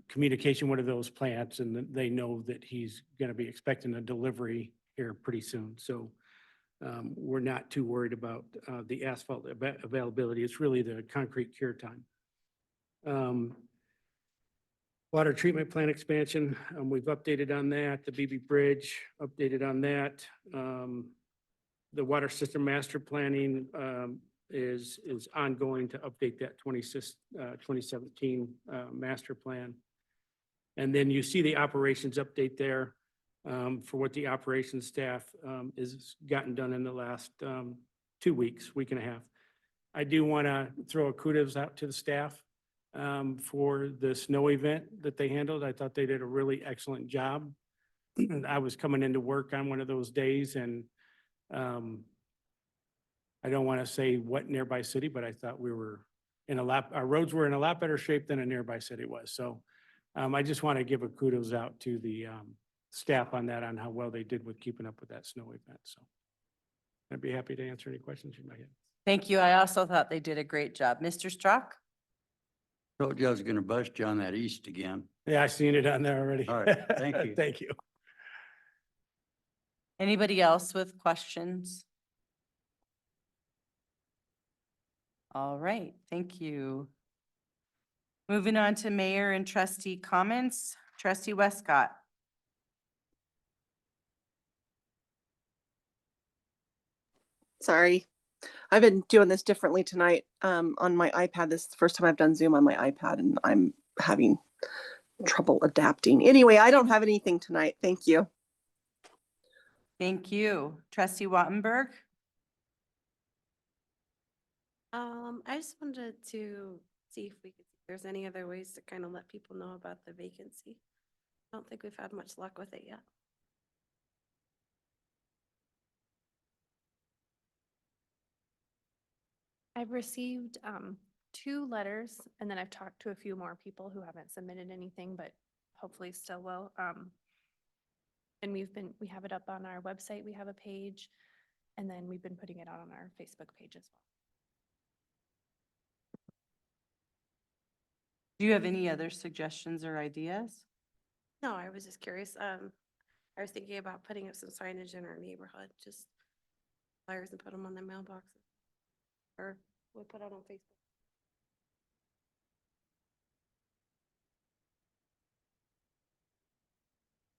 communication with those plants, and they know that he's going to be expecting a delivery here pretty soon. So we're not too worried about the asphalt availability. It's really the concrete cure time. Water treatment plant expansion, we've updated on that. The BB Bridge, updated on that. The water system master planning is ongoing to update that 2017 master plan. And then you see the operations update there for what the operations staff is gotten done in the last 2 weeks, week and a half. I do want to throw a kudos out to the staff for the snow event that they handled. I thought they did a really excellent job. I was coming into work on one of those days, and I don't want to say what nearby city, but I thought we were our roads were in a lot better shape than a nearby city was. So I just want to give a kudos out to the staff on that, on how well they did with keeping up with that snow event. So I'd be happy to answer any questions you might have. Thank you. I also thought they did a great job. Mr. Strock? Told you I was gonna bust you on that east again. Yeah, I seen it on there already. All right, thank you. Thank you. Anybody else with questions? All right, thank you. Moving on to mayor and trustee comments. Trustee Westcott. Sorry. I've been doing this differently tonight on my iPad. This is the first time I've done Zoom on my iPad, and I'm having trouble adapting. Anyway, I don't have anything tonight. Thank you. Thank you. Trustee Wattenberg? I just wanted to see if there's any other ways to kind of let people know about the vacancy. I don't think we've had much luck with it yet. I've received 2 letters, and then I've talked to a few more people who haven't submitted anything, but hopefully still will. And we have it up on our website. We have a page, and then we've been putting it out on our Facebook page as well. Do you have any other suggestions or ideas? No, I was just curious. I was thinking about putting up some signage in our neighborhood, just flyers, and put them on the mailboxes. Or we put out on Facebook.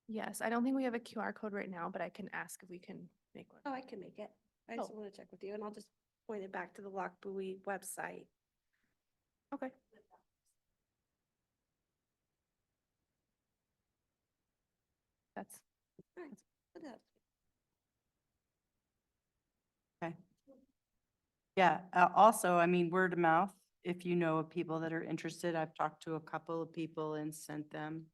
Yes, I don't think we have a QR code right now, but I can ask if we can make one. Oh, I can make it. I just Oh. want to check with you, and I'll just point it back to the Lock Buoy website. Okay. That's Okay. Yeah, also, I mean, word of mouth, if you know of people that are interested, I've talked to a couple of people and sent them.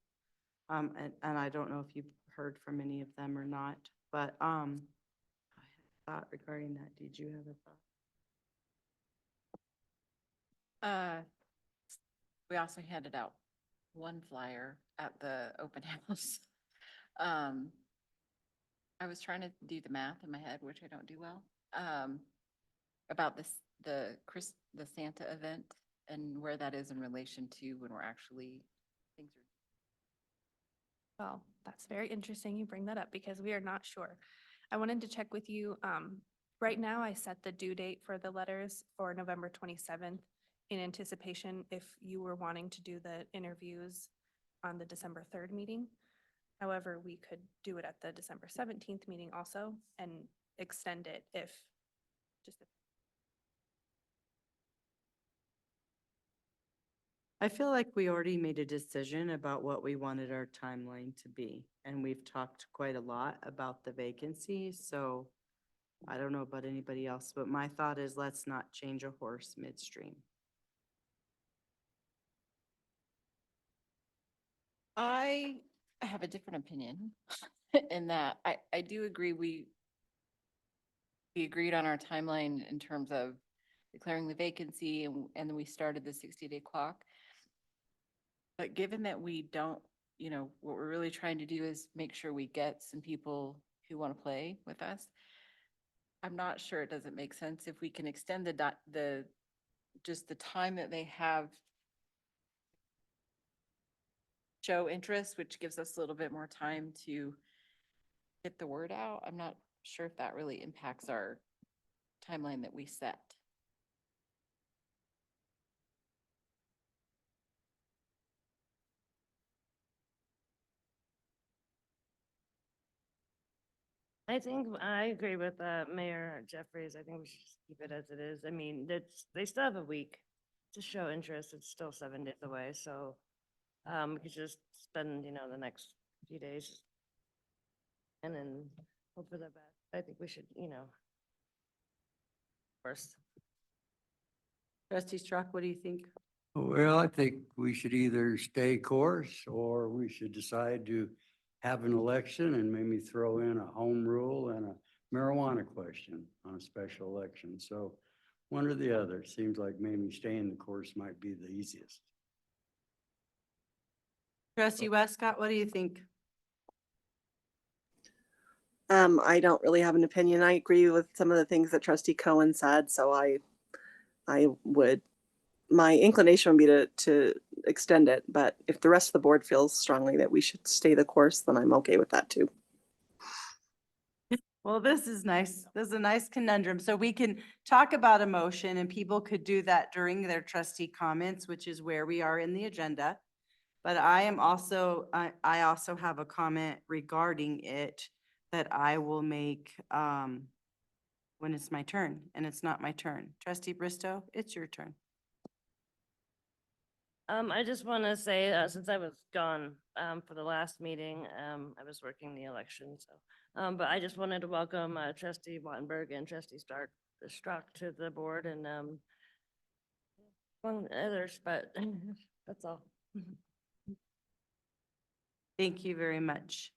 And I don't know if you've heard from any of them or not, but, I had a thought regarding that. Did you have a thought? We also handed out one flyer at the open house. I was trying to do the math in my head, which I don't do well, about the Santa event and where that is in relation to when we're actually, things are. Well, that's very interesting you bring that up because we are not sure. I wanted to check with you. Right now, I set the due date for the letters for November 27th in anticipation if you were wanting to do the interviews on the December 3rd meeting. However, we could do it at the December 17th meeting also and extend it if just. I feel like we already made a decision about what we wanted our timeline to be, and we've talked quite a lot about the vacancy, so I don't know about anybody else, but my thought is let's not change a horse midstream. I have a different opinion in that I do agree we agreed on our timeline in terms of declaring the vacancy and then we started the 60-day clock. But given that we don't, what we're really trying to do is make sure we get some people who want to play with us. I'm not sure it doesn't make sense if we can extend just the time that they have show interest, which gives us a little bit more time to get the word out. I'm not sure if that really impacts our timeline that we set. I think I agree with Mayor Jeffries. I think we should just keep it as it is. I mean, they still have a week to show interest. It's still 7 days away, so we could just spend, the next few days and then hope for the best. I think we should, first. Trustee Strock, what do you think? Well, I think we should either stay course or we should decide to have an election and maybe throw in a home rule and a marijuana question on a special election. So one or the other. It seems like maybe staying the course might be the easiest. Trustee Westcott, what do you think? I don't really have an opinion. I agree with some of the things that Trustee Cohen said, so my inclination would be to extend it, but if the rest of the board feels strongly that we should stay the course, then I'm okay with that too. Well, this is nice. This is a nice conundrum. So we can talk about a motion and people could do that during their trustee comments, which is where we are in the agenda. But I also have a comment regarding it that I will make when it's my turn, and it's not my turn. Trustee Bristow, it's your turn. I just want to say, since I was gone for the last meeting, I was working the election, so. But I just wanted to welcome Trustee Wattenberg and Trustee Strock to the board and among others, but that's all. Thank you very much.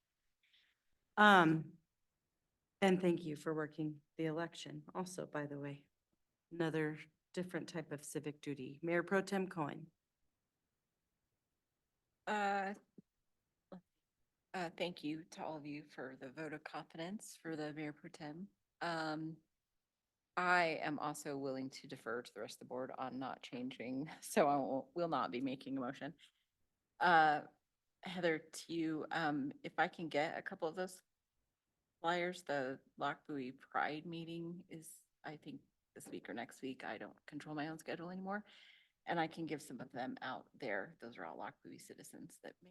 And thank you for working the election also, by the way. Another different type of civic duty. Mayor Pro Tem Cohen. Thank you to all of you for the vote of confidence for the Mayor Pro Tem. I am also willing to defer to the rest of the board on not changing, so I will not be making a motion. Heather, to you, if I can get a couple of those flyers, the Lockbuoy Pride meeting is, I think, this week or next week. I don't control my own schedule anymore. And I can give some of them out there. Those are all Lockbuoy citizens that may.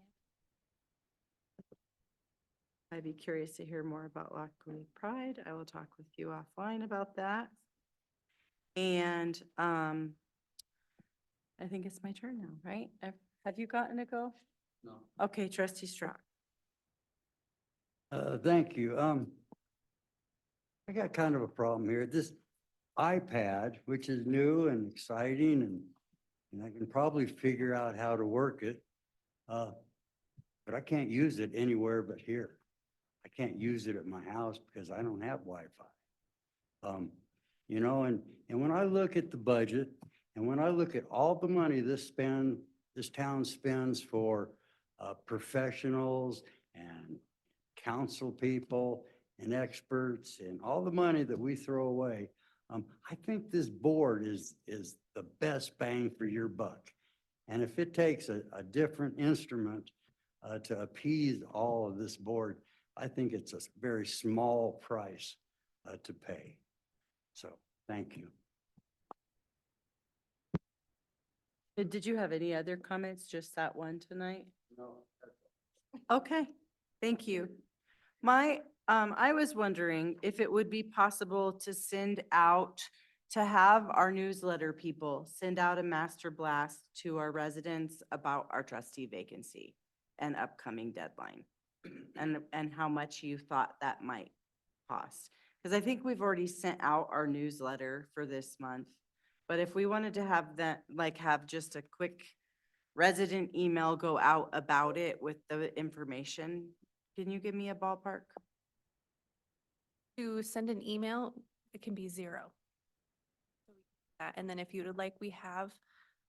I'd be curious to hear more about Lockbuoy Pride. I will talk with you offline about that. And I think it's my turn now, right? Have you gotten to go? No. Okay, Trustee Strock. Thank you. I got kind of a problem here. This iPad, which is new and exciting and I can probably figure out how to work it. But I can't use it anywhere but here. I can't use it at my house because I don't have Wi-Fi. And when I look at the budget and when I look at all the money this town spends for professionals and council people and experts and all the money that we throw away, I think this board is the best bang for your buck. And if it takes a different instrument to appease all of this board, I think it's a very small price to pay. So, thank you. Did you have any other comments? Just that one tonight? No. Okay. Thank you. I was wondering if it would be possible to send out, to have our newsletter people send out a master blast to our residents about our trustee vacancy and upcoming deadline, and how much you thought that might cost. Because I think we've already sent out our newsletter for this month. But if we wanted to have that, like have just a quick resident email go out about it with the information, can you give me a ballpark? To send an email, it can be 0. And then if you would like, we have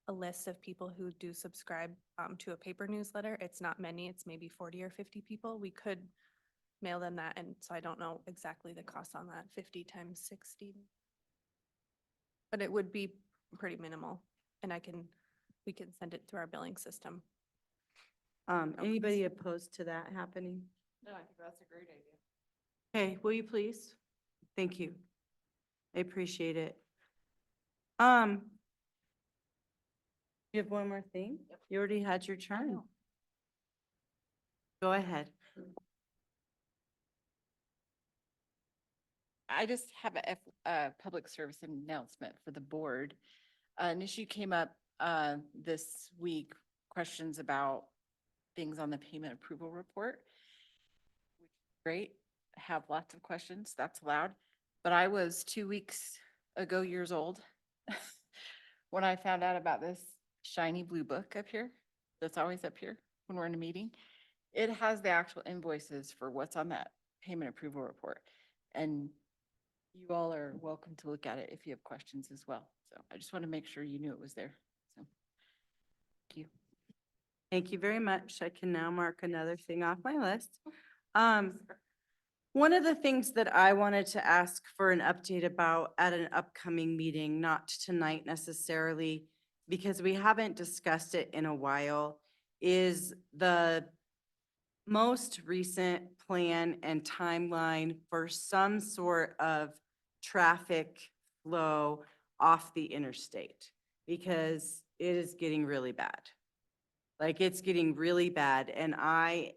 a list of people who do subscribe to a paper newsletter. It's not many, it's maybe 40 or 50 people. We could mail them that, and so I don't know exactly the cost on that, 50 times 60. But it would be pretty minimal, and we can send it through our billing system. Anybody opposed to that happening? No, I think that's a great idea. Okay, will you please? Thank you. I appreciate it. You have one more thing? You already had your turn. Go ahead. I just have a public service announcement for the board. An issue came up this week, questions about things on the payment approval report. Great, have lots of questions, that's allowed. But I was 2 weeks ago years old when I found out about this shiny blue book up here, that's always up here when we're in a meeting. It has the actual invoices for what's on that payment approval report. And you all are welcome to look at it if you have questions as well. So I just want to make sure you knew it was there. So, thank you. Thank you very much. I can now mark another thing off my list. One of the things that I wanted to ask for an update about at an upcoming meeting, not tonight necessarily, because we haven't discussed it in a while, is the most recent plan and timeline for some sort of traffic flow off the interstate, because it is getting really bad. Like, it's getting really bad, and I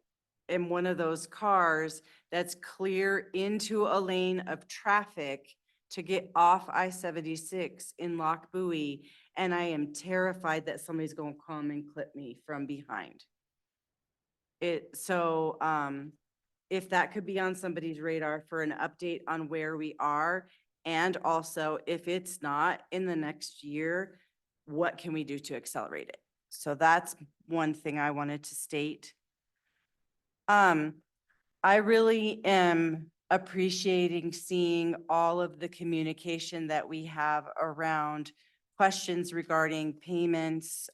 am one of those cars that's clear into a lane of traffic to get off I-76 in Lock Bowie, and I am terrified that somebody's gonna come and clip me from behind. If that could be on somebody's radar for an update on where we are, and also if it's not in the next year, what can we do to accelerate it? So that's one thing I wanted to state. I really am appreciating seeing all of the communication that we have around questions regarding payments,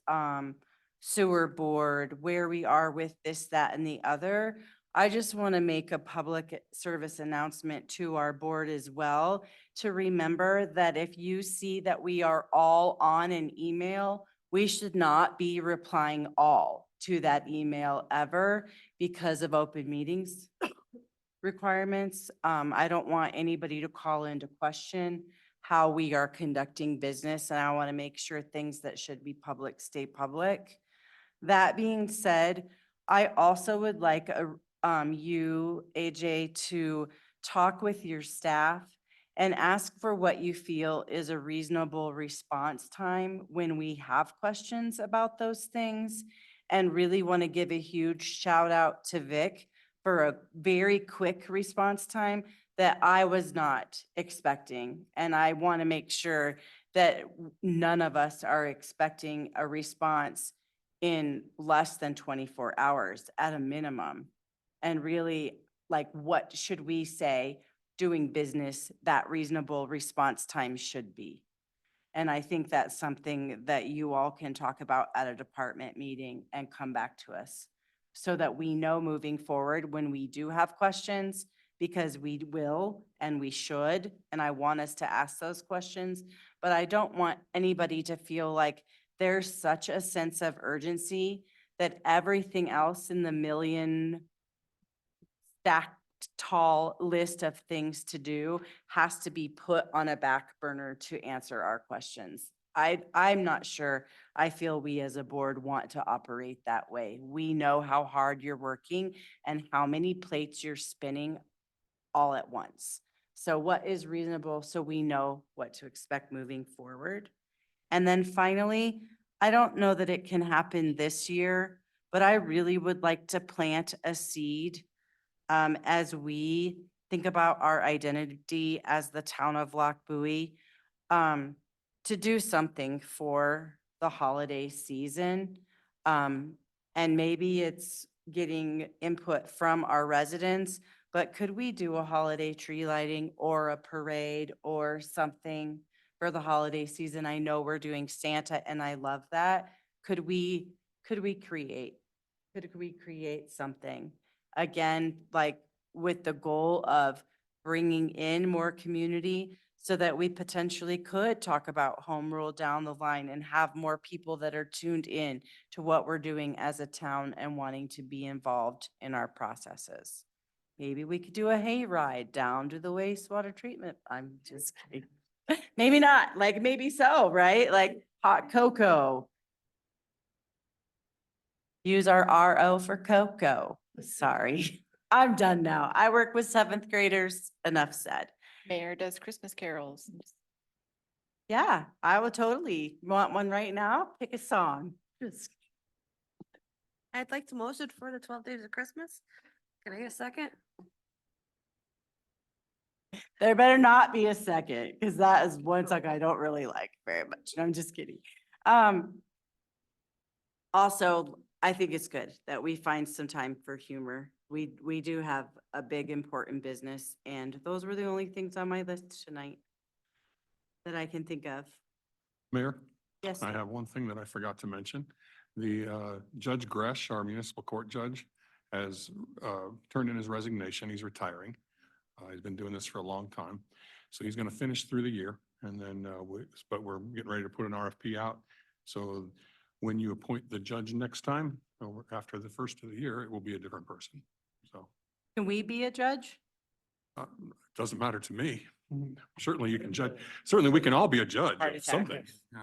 sewer board, where we are with this, that, and the other. I just want to make a public service announcement to our board as well, to remember that if you see that we are all on an email, we should not be replying all to that email ever because of open meetings requirements. I don't want anybody to call into question how we are conducting business, and I want to make sure things that should be public stay public. That being said, I also would like you, AJ, to talk with your staff and ask for what you feel is a reasonable response time when we have questions about those things. And really want to give a huge shout out to Vic for a very quick response time that I was not expecting. And I want to make sure that none of us are expecting a response in less than 24 hours at a minimum. And really, like, what should we say doing business that reasonable response time should be? And I think that's something that you all can talk about at a department meeting and come back to us so that we know moving forward when we do have questions, because we will and we should, and I want us to ask those questions. But I don't want anybody to feel like there's such a sense of urgency that everything else in the million stacked tall list of things to do has to be put on a back burner to answer our questions. I'm not sure. I feel we as a board want to operate that way. We know how hard you're working and how many plates you're spinning all at once. So what is reasonable so we know what to expect moving forward? And then finally, I don't know that it can happen this year, but I really would like to plant a seed as we think about our identity as the town of Lock Bowie, to do something for the holiday season. And maybe it's getting input from our residents, but could we do a holiday tree lighting or a parade or something for the holiday season? I know we're doing Santa and I love that. Could we create something? Again, like with the goal of bringing in more community so that we potentially could talk about home rule down the line and have more people that are tuned in to what we're doing as a town and wanting to be involved in our processes. Maybe we could do a hay ride down to the wastewater treatment. I'm just kidding. Maybe not, like maybe so, right? Like hot cocoa. Use our RO for cocoa. Sorry, I'm done now. I work with seventh graders. Enough said. Mayor does Christmas carols. Yeah, I will totally. You want one right now? Pick a song. Just I'd like to motion for the 12 days of Christmas. Can I get a second? There better not be a second, because that is one song I don't really like very much. I'm just kidding. Also, I think it's good that we find some time for humor. We do have a big, important business, and those were the only things on my list tonight that I can think of. Mayor, Yes, I have one thing that I forgot to mention. The Judge Gresh, our municipal court judge, has turned in his resignation. He's retiring. He's been doing this for a long time. So he's going to finish through the year and then, but we're getting ready to put an RFP out. So when you appoint the judge next time, or after the first of the year, it will be a different person. So can we be a judge? it doesn't matter to me. Certainly you can judge. Certainly we can all be a judge Heart of attack. something. Yeah.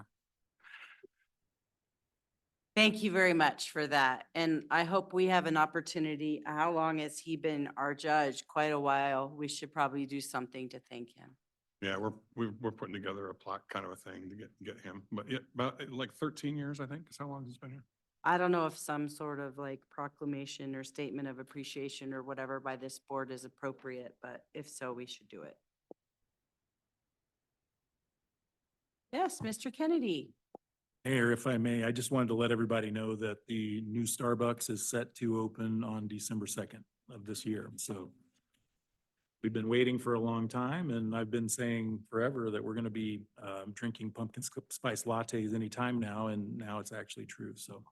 Thank you very much for that. And I hope we have an opportunity. How long has he been our judge? Quite a while. We should probably do something to thank him. Yeah, we're putting together a plaque kind of a thing to get him, but yeah, about like 13 years, I think, is how long he's been here. I don't know if some sort of like proclamation or statement of appreciation or whatever by this board is appropriate, but if so, we should do it. Yes, Mr. Kennedy. Mayor, if I may, I just wanted to let everybody know that the new Starbucks is set to open on December 2nd of this year. So we've been waiting for a long time, and I've been saying forever that we're going to be drinking pumpkin spice lattes anytime now, and now it's actually true. So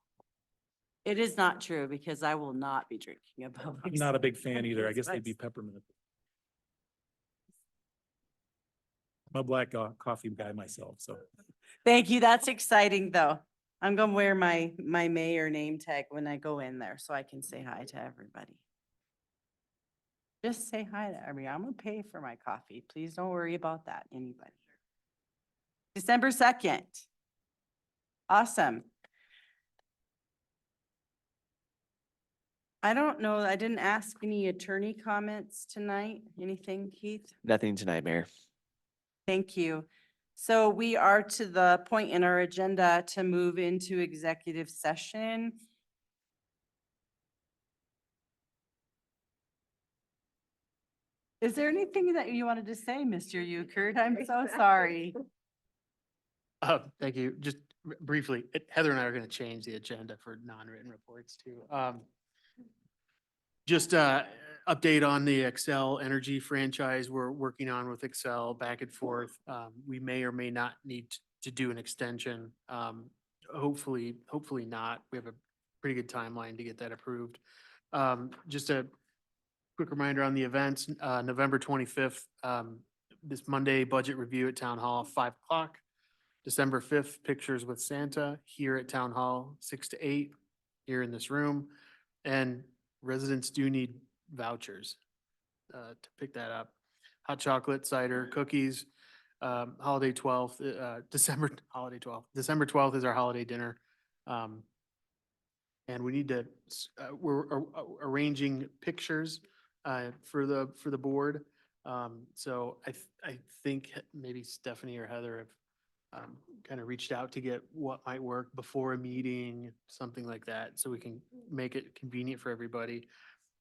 It is not true because I will not be drinking a I'm public. not a big fan either. I pumpkin guess they'd be spice. peppermint. I'm a black coffee guy myself, so. Thank you. That's exciting, though. I'm gonna wear my mayor name tag when I go in there so I can say hi to everybody. Just say hi to everybody. I'm gonna pay for my coffee. Please don't worry about that, anybody. December 2nd. Awesome. I don't know. I didn't ask any attorney comments tonight. Anything, Keith? Nothing tonight, Mayor. Thank you. So we are to the point in our agenda to move into executive session. Is there anything that you wanted to say, Mr. Euchert? I'm so sorry. Thank you. Just briefly, Heather and I are going to change the agenda for non-written reports too. Just update on the Excel Energy franchise we're working on with Excel back and forth. We may or may not need to do an extension. Hopefully not. We have a pretty good timeline to get that approved. Just a quick reminder on the events, November 25th, this Monday, budget review at Town Hall, 5 o'clock. December 5th, Pictures with Santa here at Town Hall, 6 to 8 here in this room. And residents do need vouchers to pick that up. Hot chocolate, cider, cookies. holiday 12th, holiday 12th, December 12th is our holiday dinner. And we need to, we're arranging pictures for the board. So I think maybe Stephanie or Heather have kind of reached out to get what might work before a meeting, something like that, so we can make it convenient for everybody.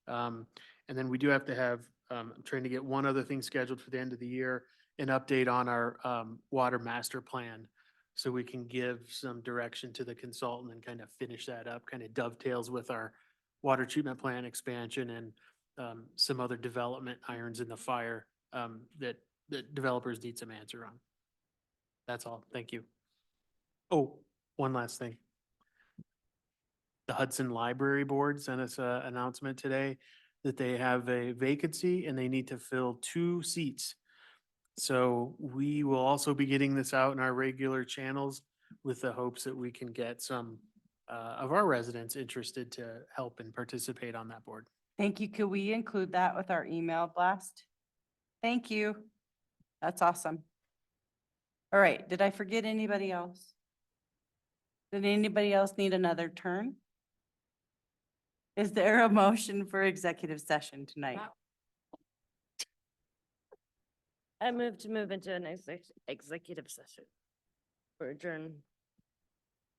And then we do have to have, I'm trying to get one other thing scheduled for the end of the year, an update on our water master plan. So we can give some direction to the consultant and kind of finish that up, kind of dovetails with our water treatment plant expansion and some other development irons in the fire that developers need some answer on. That's all. Thank you. Oh, one last thing. The Hudson Library Board sent us an announcement today that they have a vacancy and they need to fill 2 seats. So we will also be getting this out in our regular channels with the hopes that we can get some of our residents interested to help and participate on that board. Thank you. Could we include that with our email blast? Thank you. That's awesome. All right, did I forget anybody else? Did anybody else need another turn? Is there a motion for executive session tonight? I move to move into an executive session or adjourn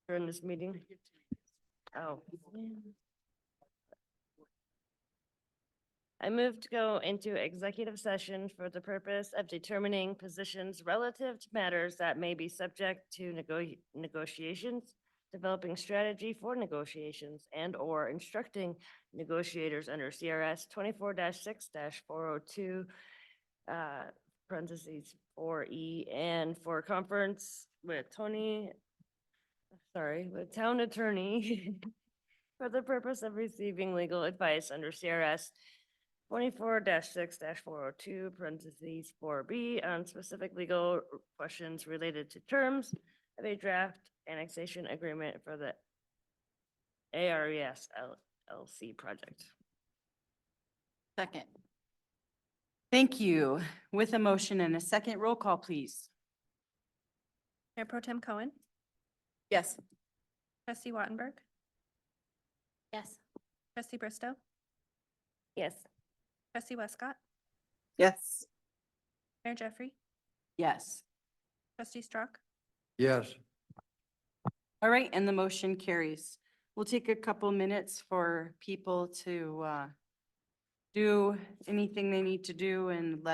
during this meeting. Oh. I move to go into executive session for the purpose of determining positions relative to matters that may be subject to negotiations, developing strategy for negotiations, and or instructing negotiators under CRS 24-6-402 parentheses 4E, and for conference with with town attorney for the purpose of receiving legal advice under CRS 24-6-402 parentheses 4B on specific legal questions related to terms of a draft annexation agreement for the ARES LLC project. Second. Thank you. With a motion and a second, roll call, please. Mayor Pro Tem Cohen, Yes. trustee Wattenberg, Yes. trustee Bristow, Yes. trustee Westcott, Yes. Mayor Jeffrey, Yes. trustee Strock, Yes. All right, and the motion carries. We'll take a couple minutes for people to do anything they need to do and let